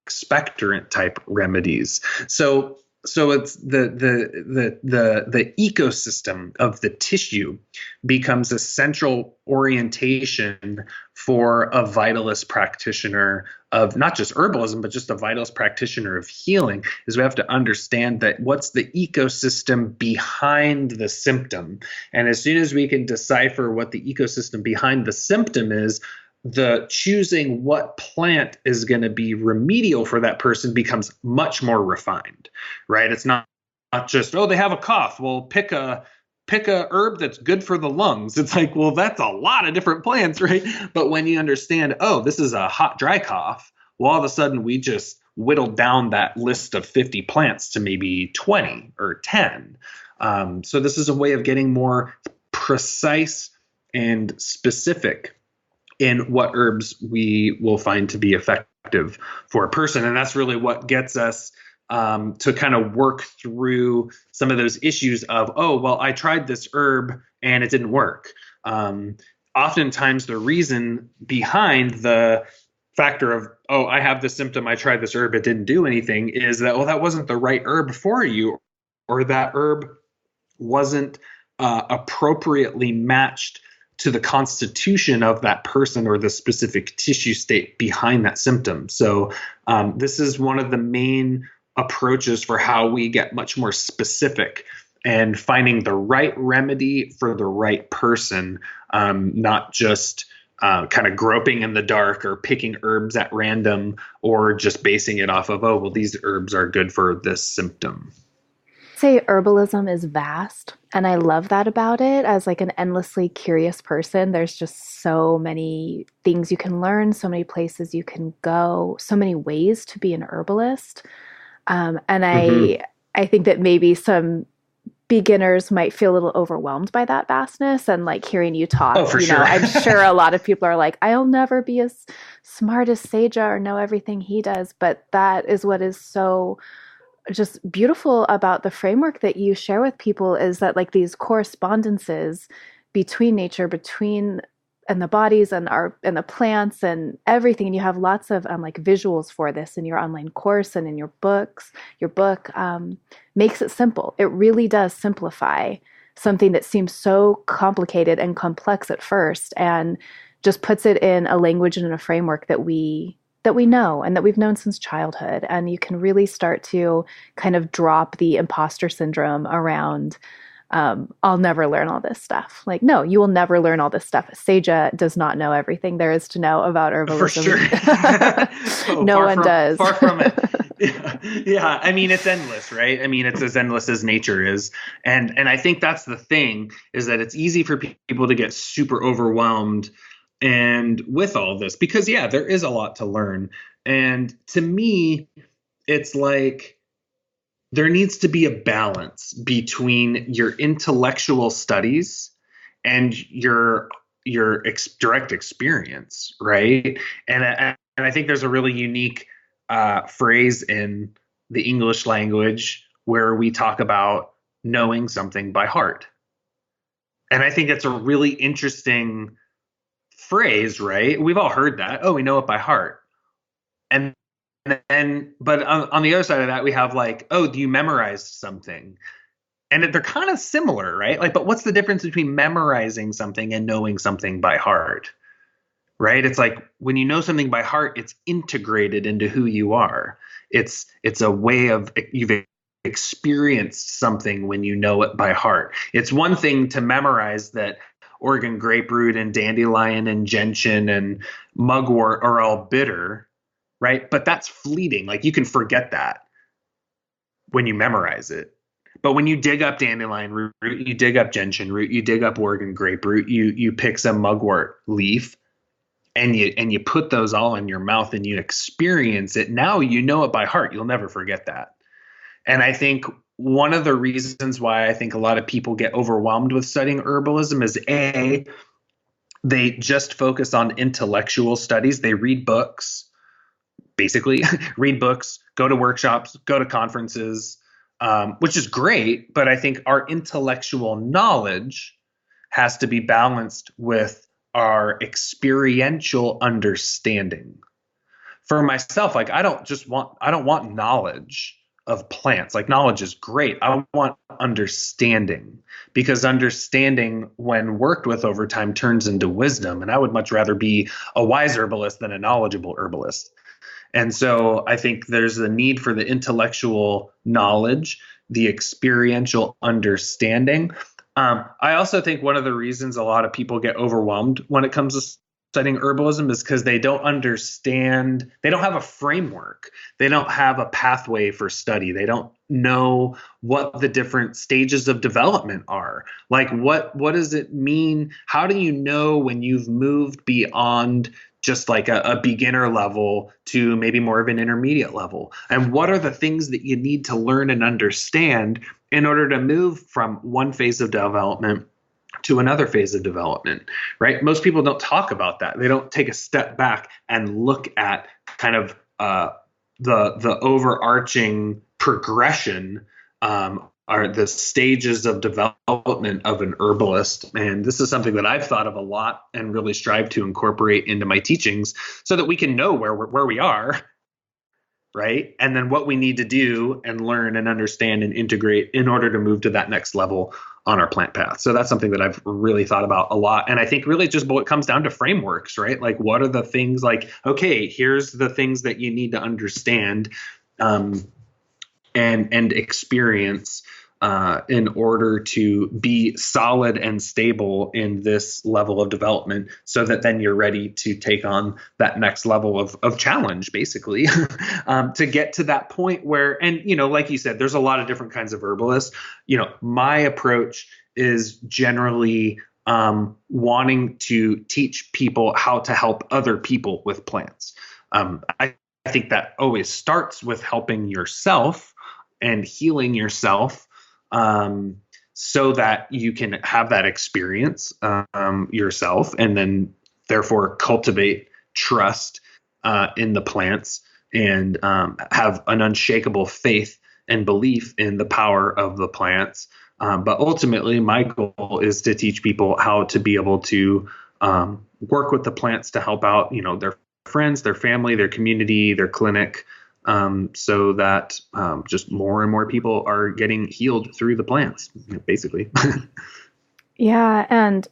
expectorant type remedies. So it's the ecosystem of the tissue becomes a central orientation for a vitalist practitioner of not just herbalism, but just a vitalist practitioner of healing. Is we have to understand that what's the ecosystem behind the symptom. And as soon as we can decipher what the ecosystem behind the symptom is, the choosing what plant is going to be remedial for that person becomes much more refined, right? It's not just, oh, they have a cough. Well, pick a herb that's good for the lungs. It's like, well, that's a lot of different plants, right? But when you understand, oh, this is a hot, dry cough, well, all of a sudden we just whittled down that list of 50 plants to maybe 20 or 10. So this is a way of getting more precise and specific in what herbs we will find to be effective for a person. And that's really what gets us to kind of work through some of those issues of, oh, well, I tried this herb and it didn't work. Oftentimes the reason behind the factor of, oh, I have this symptom, I tried this herb, it didn't do anything, is that, well, that wasn't the right herb for you, or that herb wasn't appropriately matched to the constitution of that person or the specific tissue state behind that symptom. So this is one of the main approaches for how we get much more specific and finding the right remedy for the right person, not just kind of groping in the dark or picking herbs at random or just basing it off of, oh, well, these herbs are good for this symptom. Say herbalism is vast, and I love that about it. As like an endlessly curious person, there's just so many things you can learn, so many places you can go, so many ways to be an herbalist. And Mm-hmm. I think that maybe some beginners might feel a little overwhelmed by that vastness, and like hearing you Oh, talk, for you know, sure. I'm sure a lot of people are like, I'll never be as smart as Sajah or know everything he does, but that is what is so just beautiful about the framework that you share with people, is that like these correspondences between nature, between and the bodies and our and the plants and everything, and you have lots of like visuals for this in your online course and in your books. Your book makes it simple. It really does simplify something that seems so complicated and complex at first, and just puts it in a language and in a framework that we know and that we've known since childhood. And you can really start to kind of drop the imposter syndrome around, I'll never learn all this stuff. Like, no, you will never learn all this stuff. Sajah does not know everything there is to know about For herbalism. sure. Oh, No one does. far from it. Yeah. Yeah. I mean, it's endless, right? I mean, it's as endless as nature is. And I think that's the thing, is that it's easy for people to get super overwhelmed and with all this, because yeah, there is a lot to learn. And to me, it's like there needs to be a balance between your intellectual studies and your direct experience, right? And I think there's a really unique phrase in the English language where we talk about knowing something by heart, and I think it's a really interesting phrase, right? We've all heard that. Oh, we know it by heart. And then, but on the other side of that, we have like, oh, do you memorize something? And they're kind of similar, right? Like, but what's the difference between memorizing something and knowing something by heart, right? It's like when you know something by heart, it's integrated into who you are. It's a way of you've experienced something when you know it by heart. It's one thing to memorize that Oregon graperoot and dandelion and gentian and mugwort are all bitter, right? But that's fleeting. Like you can forget that when you memorize it. But when you dig up dandelion root, you dig up gentian root, you dig up Oregon graperoot, you pick some mugwort leaf, and you put those all in your mouth and you experience it. Now you know it by heart. You'll never forget that. And I think one of the reasons why I think a lot of people get overwhelmed with studying herbalism is A, they just focus on intellectual studies. They read books, basically read books, go to workshops, go to conferences, which is great. But I think our intellectual knowledge has to be balanced with our experiential understanding. For myself, like I don't want knowledge of plants. Like knowledge is great. I want understanding, because understanding when worked with over time turns into wisdom. And I would much rather be a wise herbalist than a knowledgeable herbalist. And so I think there's the need for the intellectual knowledge, the experiential understanding. I also think one of the reasons a lot of people get overwhelmed when it comes to studying herbalism is because they don't understand, they don't have a framework, they don't have a pathway for study, they don't know what the different stages of development are. Like what does it mean? How do you know when you've moved beyond just like a beginner level to maybe more of an intermediate level? And what are the things that you need to learn and understand in order to move from one phase of development to another phase of development, right? Most people don't talk about that. They don't take a step back and look at kind of the overarching progression, are the stages of development of an herbalist. And this is something that I've thought of a lot and really strive to incorporate into my teachings so that we can know where we are, right? And then what we need to do and learn and understand and integrate in order to move to that next level on our plant path. So that's something that I've really thought about a lot. And I think really just what comes down to frameworks, right? Like what are the things like, okay, here's the things that you need to understand and experience in order to be solid and stable in this level of development, so that then you're ready to take on that next level of challenge, basically, to get to that point where, and, like you said, there's a lot of different kinds of herbalists. My approach is generally wanting to teach people how to help other people with plants. I think that always starts with helping yourself and healing yourself, so that you can have that experience yourself, and then therefore cultivate trust in the plants, and have an unshakable faith and belief in the power of the plants. But ultimately, my goal is to teach people how to be able to work with the plants to help out, their friends, their family, their community, their clinic, so that just more and more people are getting healed through the plants, basically. Yeah, and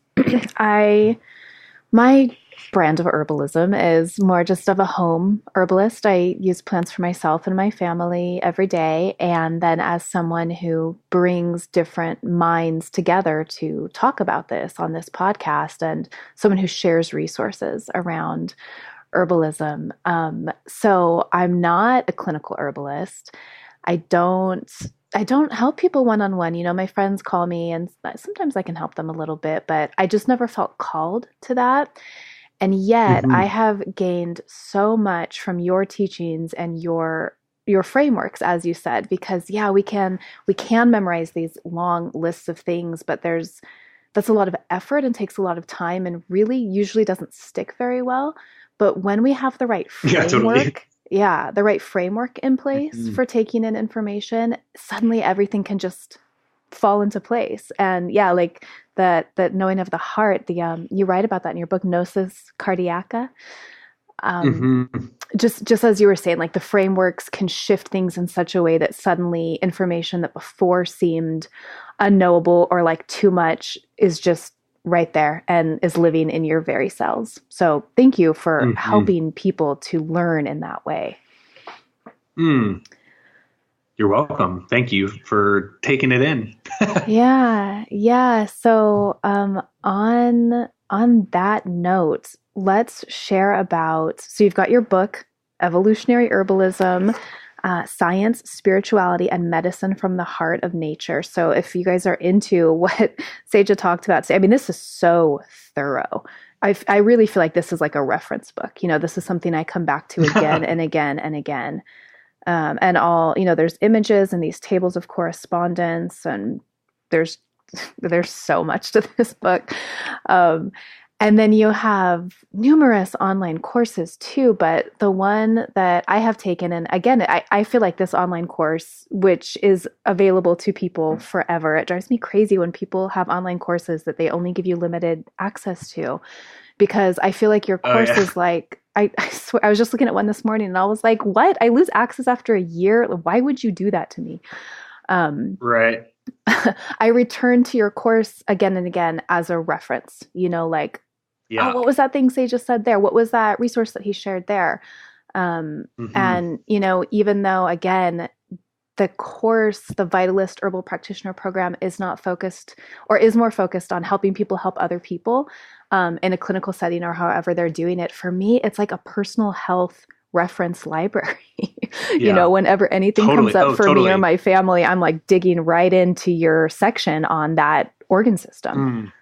my brand of herbalism is more just of a home herbalist. I use plants for myself and my family every day. And then as someone who brings different minds together to talk about this on this podcast, and someone who shares resources around herbalism. So I'm not a clinical herbalist. I don't help people one-on-one. My friends call me and sometimes I can help them a little bit, but I just never felt called to that. And yet I have gained so much from your teachings and your frameworks, as you said, because we can memorize these long lists of things, but that's a lot of effort and takes a lot of time and really usually doesn't stick very well. But when we have the right framework, the right framework in place for taking in information, suddenly everything can just fall into place. And like that knowing of the heart, you write about that in your book, Gnosis Cardiaca. Just as you were saying, like the frameworks can shift things in such a way that suddenly information that before seemed unknowable or like too much is just right there and is living in your very cells. So thank you for helping people to learn in that way. You're welcome. Thank you for taking it in. Yeah. So on that note, let's share about, so you've got your book, Evolutionary Herbalism, Science, Spirituality, and Medicine from the Heart of Nature. So if you guys are into what Sajah talked about today, this is so thorough. I really feel like this is like a reference book. This is something I come back to again and again and again. And all, there's images and these tables of correspondence, and there's so much to this book. And then you have numerous online courses too, but the one that I have taken, and again, I feel like this online course, which is available to people forever, it drives me crazy when people have online courses that they only give you limited access to, because I feel like your course is like, I swear, I was just looking at one this morning and I was like, what? I lose access after a year? Why would you do that to me? Right. I return to your course again and again as a reference, oh, what was that thing Sajah said there? What was that resource that he shared there? And, even though, again, the course, the Vitalist Herbal Practitioner Program is not focused, or is more focused on helping people help other people in a clinical setting or however they're doing it. For me, it's like a personal health reference library. Whenever anything comes up for me or my family, I'm like digging right into your section on that organ system.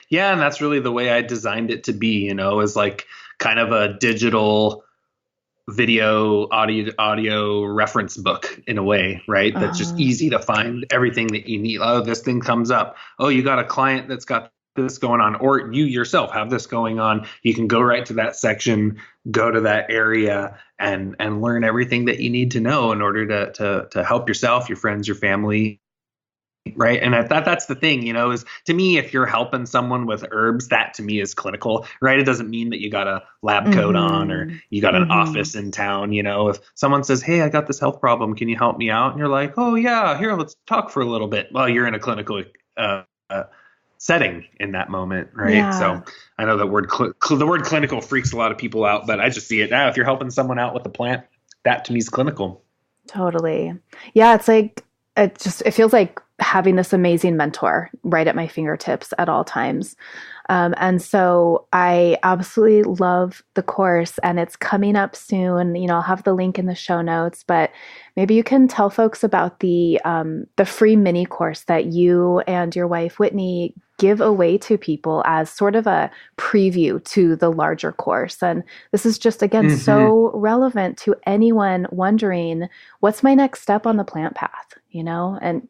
Yeah, and that's really the way I designed it to be, is like kind of a digital video, audio reference book in a way, right? That's just easy to find everything that you need. Oh, this thing comes up. Oh, you got a client that's got this going on, or you yourself have this going on. You can go right to that section, go to that area, and learn everything that you need to know in order to help yourself, your friends, your family. Right. And I thought that's the thing, is to me, if you're helping someone with herbs, that to me is clinical, right? It doesn't mean that you got a lab coat on or you got an office in town. If someone says, hey, I got this health problem, can you help me out? And you're like, oh, yeah, here, let's talk for a little bit. Well, you're in a clinical setting in that moment. Right. Yeah. So I know the word clinical freaks a lot of people out, but I just see it now. If you're helping someone out with a plant, that to me is clinical. Totally. Yeah, it's like it feels like having this amazing mentor right at my fingertips at all times. And so I absolutely love the course, and it's coming up soon. I'll have the link in the show notes, but maybe you can tell folks about the free mini course that you and your wife Whitney give away to people as sort of a preview to the larger course. And this is just, again, so relevant to anyone wondering, what's my next step on the plant path, And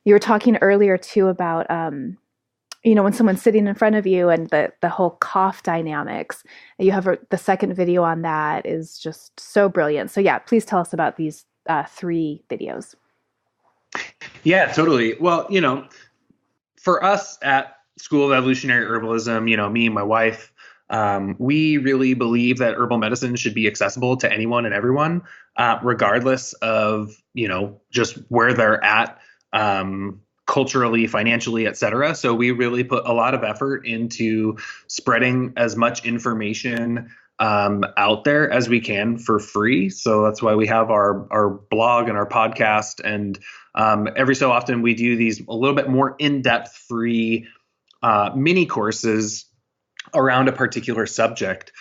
you were talking earlier too about, when someone's sitting in front of you and the whole cough dynamics. You have the second video on that is just so brilliant. So yeah, please tell us about these 3 videos. Yeah, totally. Well, for us at School of Evolutionary Herbalism, me and my wife, we really believe that herbal medicine should be accessible to anyone and everyone, regardless of, just where they're at, culturally, financially, et cetera. So we really put a lot of effort into spreading as much information out there as we can for free. So that's why we have our blog and our podcast. And every so often we do these a little bit more in-depth free mini courses around a particular subject.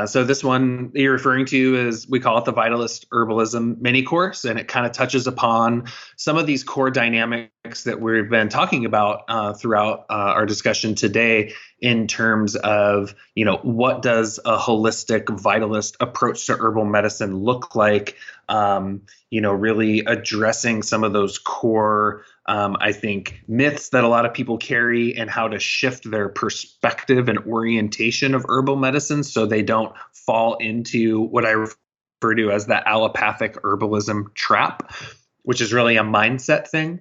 So this one you're referring to is, we call it the Vitalist Herbalism mini course, and it kind of touches upon some of these core dynamics that we've been talking about throughout our discussion today, in terms of, what does a holistic vitalist approach to herbal medicine look like? Really addressing some of those core, I think, myths that a lot of people carry, and how to shift their perspective and orientation of herbal medicine so they don't fall into what I refer to as the allopathic herbalism trap, which is really a mindset thing.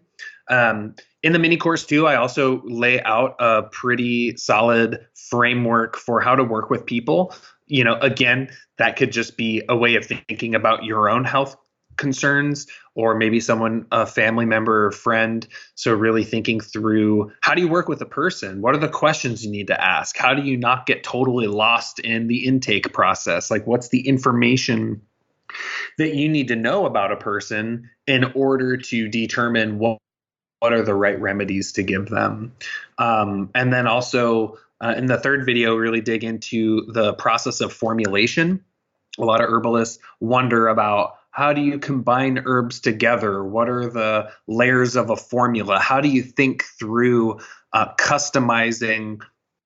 In the mini course too, I also lay out a pretty solid framework for how to work with people. Again, that could just be a way of thinking about your own health concerns, or maybe someone, a family member or friend. So really thinking through, how do you work with a person? What are the questions you need to ask? How do you not get totally lost in the intake process? Like, what's the information that you need to know about a person in order to determine what are the right remedies to give them? And then also in the third video, really dig into the process of formulation. A lot of herbalists wonder about, how do you combine herbs together? What are the layers of a formula? How do you think through customizing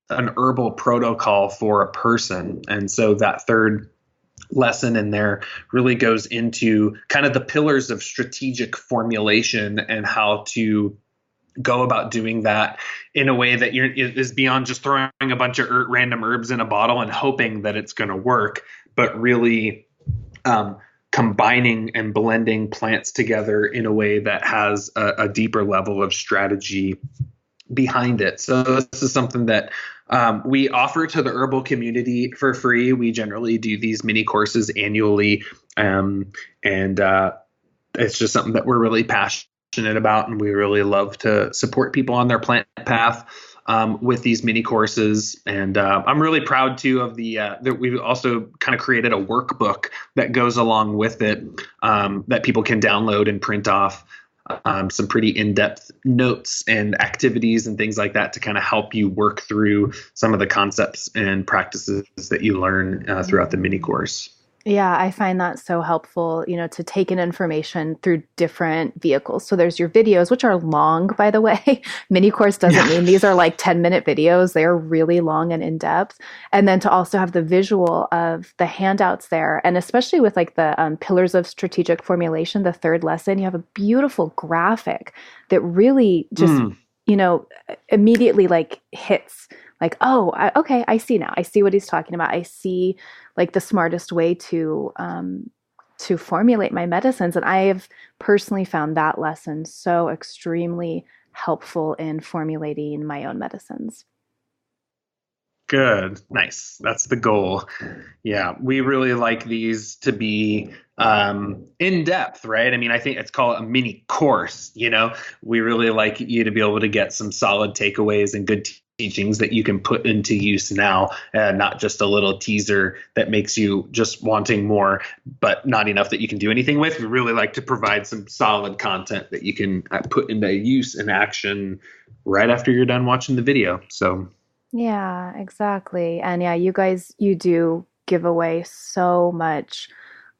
an herbal protocol for a person? And so that third lesson in there really goes into kind of the pillars of strategic formulation, and how to go about doing that in a way that is beyond just throwing a bunch of random herbs in a bottle and hoping that it's going to work, but really combining and blending plants together in a way that has a deeper level of strategy behind it. So this is something that we offer to the herbal community for free. We generally do these mini courses annually, and it's just something that we're really passionate about, and we really love to support people on their plant path with these mini courses. And I'm really proud too of that we've also kind of created a workbook that goes along with it, that people can download and print off, some pretty in-depth notes and activities and things like that to kind of help you work through some of the concepts and practices that you learn throughout the mini course. Yeah, I find that so helpful, to take in information through different vehicles. So there's your videos, which are long, by the way. Mini course doesn't mean these are like 10-minute videos. They're really long and in depth. And then to also have the visual of the handouts there. And especially with like the pillars of strategic formulation, the third lesson, you have a beautiful graphic that really just, immediately like hits like, oh, okay, I see now. I see what he's talking about. I see like the smartest way to formulate my medicines. And I have personally found that lesson so extremely helpful in formulating my own medicines. Good. Nice. That's the goal. Yeah. We really like these to be in depth, right? I mean, I think it's called a mini course, we really like you to be able to get some solid takeaways and good teachings that you can put into use now, and not just a little teaser that makes you just wanting more, but not enough that you can do anything with. We really like to provide some solid content that you can put into use and action right after you're done watching the video. So Yeah, exactly. And yeah, you guys, you do give away so much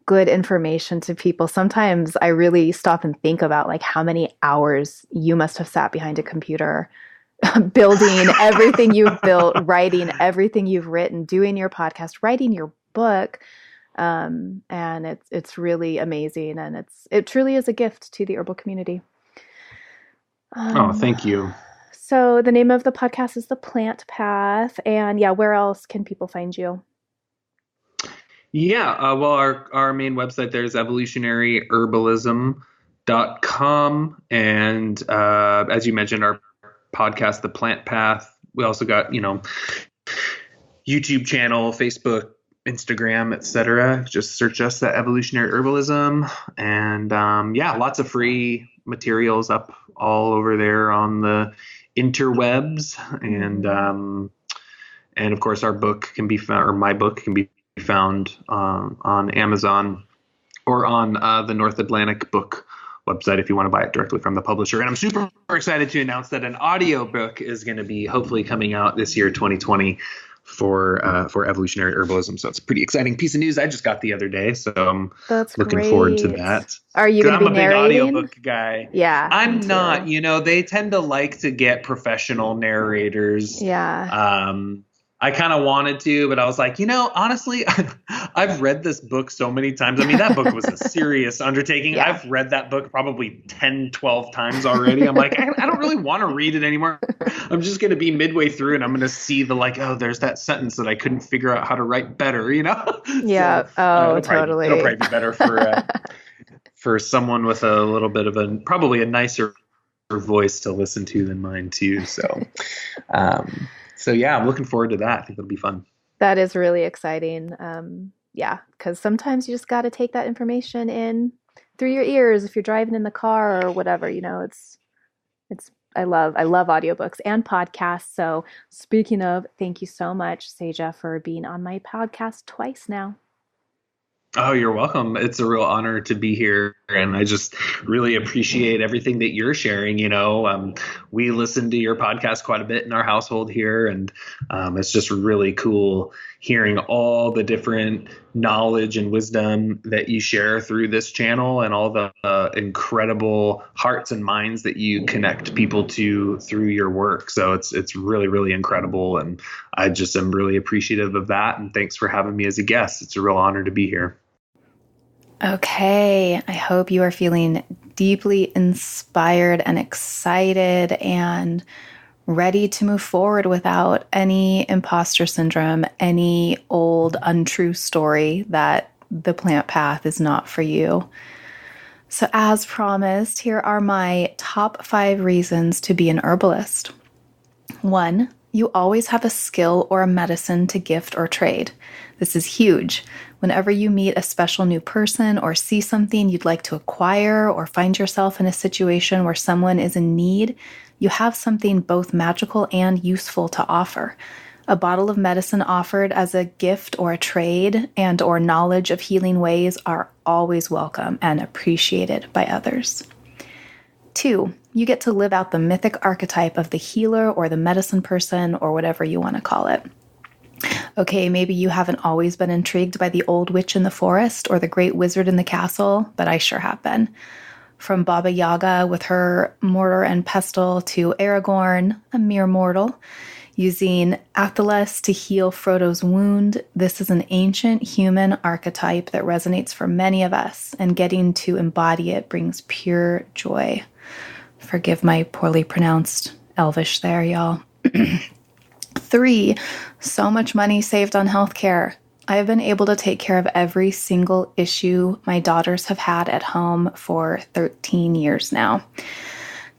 good information to people. Sometimes I really stop and think about like how many hours you must have sat behind a computer building everything you've built, writing everything you've written, doing your podcast, writing your book. And it's really amazing, and it truly is a gift to the herbal community. oh, thank you. So the name of the podcast is The Plant Path, and yeah, where else can people find you? Yeah, well, our main website there is evolutionaryherbalism.com, and as you mentioned, our podcast, The Plant Path. We also got, YouTube channel, Facebook, Instagram, etc. Just search us at Evolutionary Herbalism, and lots of free materials up all over there on the interwebs, and of course our book can be found, or my book can be found on Amazon or on the North Atlantic Book website if you want to buy it directly from the publisher. And I'm super excited to announce that an audiobook is going to be hopefully coming out this year, 2020, for Evolutionary Herbalism. So it's a pretty exciting piece of news I just got the other day. So I'm looking forward to that. Are you going to be narrating? I'm a big audiobook guy. Yeah. I'm not. They tend to like to get professional narrators. Yeah. I kind of wanted to, but I was like, honestly, I've read this book so many times. I mean, that book was a serious undertaking. Yeah. I've read that book probably 10, 12 times already. I'm like, I don't really want to read it anymore. I'm just going to be midway through and I'm going to see there's that sentence that I couldn't figure out how to write better, Yeah. So, totally. It'll probably be better for someone with a little bit of probably a nicer voice to listen to than mine too. So, So yeah, I'm looking forward to that. I think it'll be fun. That is really exciting. Because sometimes you just got to take that information in through your ears if you're driving in the car or whatever. I love audiobooks and podcasts. So speaking of, thank you so much, Sajah, for being on my podcast twice now. Oh, you're welcome. It's a real honor to be here. And I just really appreciate everything that you're sharing. We listen to your podcast quite a bit in our household here. And it's just really cool hearing all the different knowledge and wisdom that you share through this channel and all the incredible hearts and minds that you connect people to through your work. So it's really, really incredible. And I just am really appreciative of that. And thanks for having me as a guest. It's a real honor to be here. Okay, I hope you are feeling deeply inspired and excited and ready to move forward without any imposter syndrome, any old untrue story that the plant path is not for you. So as promised, here are my top 5 reasons to be an herbalist. 1, you always have a skill or a medicine to gift or trade. This is huge. Whenever you meet a special new person or see something you'd like to acquire or find yourself in a situation where someone is in need, you have something both magical and useful to offer. A bottle of medicine offered as a gift or a trade and or knowledge of healing ways are always welcome and appreciated by others. 2, you get to live out the mythic archetype of the healer or the medicine person or whatever you want to call it. Okay, maybe you haven't always been intrigued by the old witch in the forest or the great wizard in the castle, but I sure have been. From Baba Yaga with her mortar and pestle to Aragorn, a mere mortal, using Athelas to heal Frodo's wound, this is an ancient human archetype that resonates for many of us, and getting to embody it brings pure joy. Forgive my poorly pronounced Elvish there, y'all. 3, so much money saved on healthcare. I have been able to take care of every single issue my daughters have had at home for 13 years now.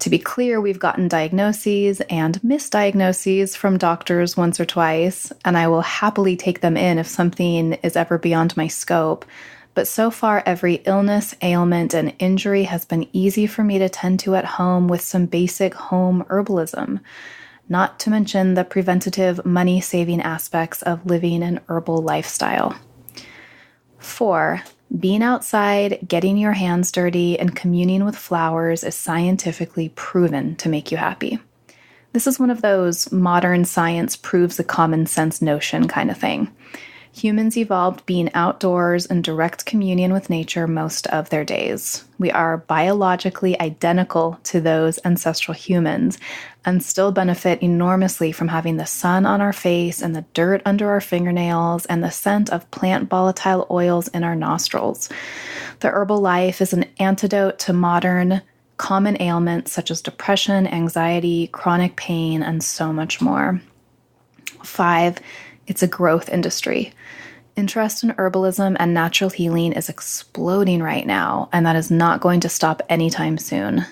To be clear, we've gotten diagnoses and misdiagnoses from doctors once or twice, and I will happily take them in if something is ever beyond my scope. But so far, every illness, ailment, and injury has been easy for me to tend to at home with some basic home herbalism. not to mention the preventative money-saving aspects of living an herbal lifestyle. 4, being outside, getting your hands dirty, and communing with flowers is scientifically proven to make you happy. This is one of those modern science proves a common sense notion kind of thing. Humans evolved being outdoors in direct communion with nature most of their days. We are biologically identical to those ancestral humans and still benefit enormously from having the sun on our face and the dirt under our fingernails and the scent of plant volatile oils in our nostrils. The herbal life is an antidote to modern common ailments such as depression, anxiety, chronic pain, and so much more. 5, it's a growth industry. Interest in herbalism and natural healing is exploding right now, and that is not going to stop anytime soon.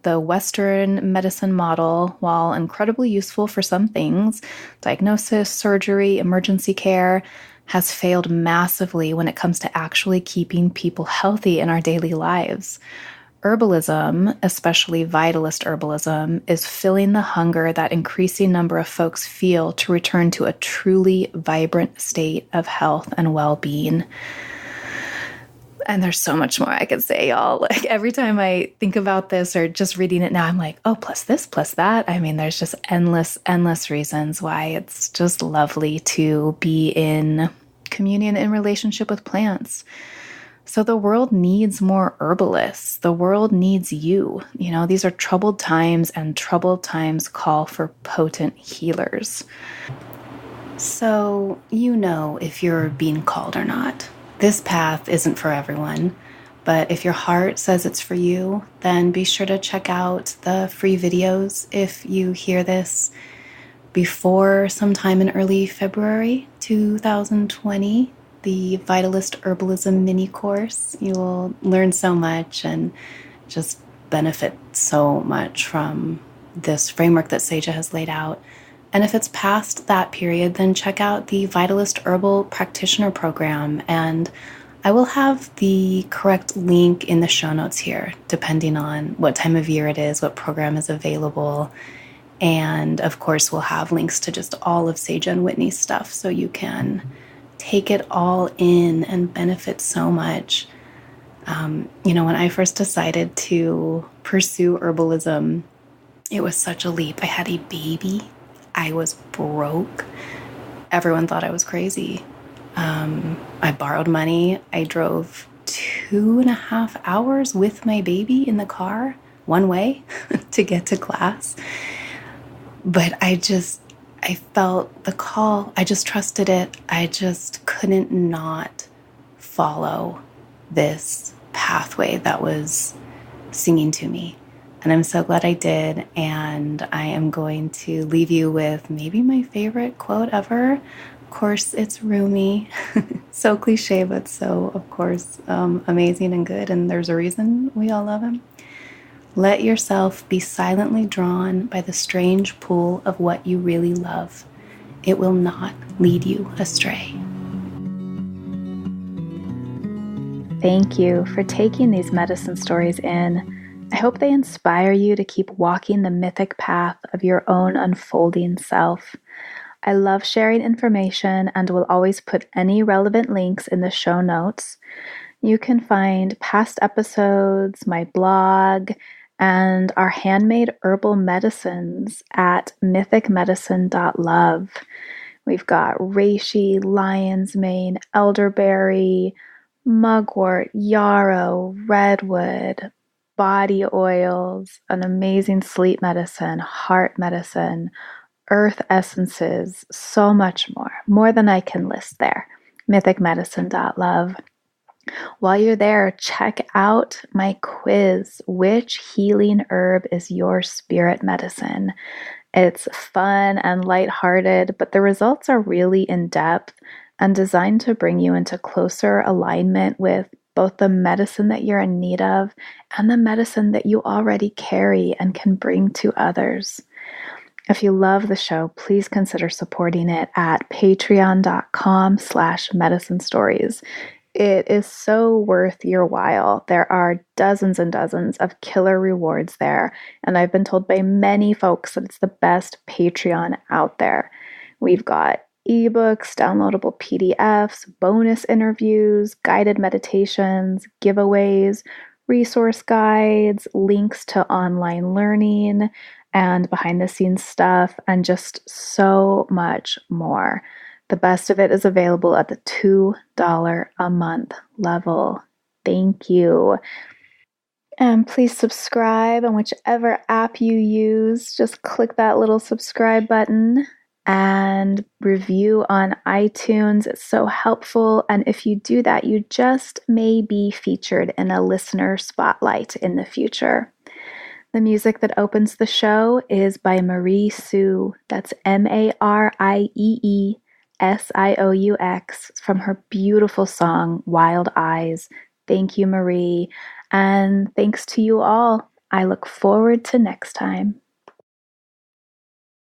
The Western medicine model, while incredibly useful for some things, diagnosis, surgery, emergency care, has failed massively when it comes to actually keeping people healthy in our daily lives. Herbalism, especially Vitalist herbalism, is filling the hunger that increasing number of folks feel to return to a truly vibrant state of health and well-being. And there's so much more I could say, y'all. Like every time I think about this or just reading it now, I'm like, oh, plus this, plus that. I mean, there's just endless reasons why it's just lovely to be in communion in relationship with plants. So the world needs more herbalists. The world needs you. You know, these are troubled times, and troubled times call for potent healers. So you know if you're being called or not. This path isn't for everyone, but if your heart says it's for you, then be sure to check out the free videos if you hear this before sometime in early February 2020. The Vitalist Herbalism mini course. You will learn so much and just benefit so much from this framework that Sajah has laid out. And if it's past that period, then check out the Vitalist Herbal Practitioner Program. And I will have the correct link in the show notes here, depending on what time of year it is, what program is available. And of course, we'll have links to just all of Sajah and Whitney's stuff so you can take it all in and benefit so much. When I first decided to pursue herbalism, it was such a leap. I had a baby. I was broke. Everyone thought I was crazy. I borrowed money. I drove 2.5 hours with my baby in the car, one way, to get to class. But I felt the call. I just trusted it. I just couldn't not follow this pathway that was singing to me. And I'm so glad I did. And I am going to leave you with maybe my favorite quote ever. Of course, it's Rumi. So cliche, but so, of course, amazing and good. And there's a reason we all love him. Let yourself be silently drawn by the strange pull of what you really love. It will not lead you astray. Thank you for taking these medicine stories in. I hope they inspire you to keep walking the mythic path of your own unfolding self. I love sharing information and will always put any relevant links in the show notes. You can find past episodes, my blog, and our handmade herbal medicines at mythicmedicine.love. We've got reishi, lion's mane, elderberry, mugwort, yarrow, redwood, body oils, an amazing sleep medicine, heart medicine, earth essences, so much more than I can list there. mythicmedicine.love. While you're there, check out my quiz, Which Healing Herb is Your Spirit Medicine? It's fun and lighthearted, but the results are really in-depth and designed to bring you into closer alignment with both the medicine that you're in need of and the medicine that you already carry and can bring to others. If you love the show, please consider supporting it at patreon.com/medicine stories. It is so worth your while. There are dozens and dozens of killer rewards there, and I've been told by many folks that it's the best Patreon out there. We've got ebooks, downloadable PDFs, bonus interviews, guided meditations, giveaways, resource guides, links to online learning, and behind the scenes stuff, and just so much more. The best of it is available at the $2 a month level. Thank you. And please subscribe on whichever app you use. Just click that little subscribe button and review on iTunes. It's so helpful. And if you do that, you just may be featured in a listener spotlight in the future. The music that opens the show is by Marie Sue. That's MarieeSiaux from her beautiful song, Wild Eyes. Thank you, Marie. And thanks to you all. I look forward to next time.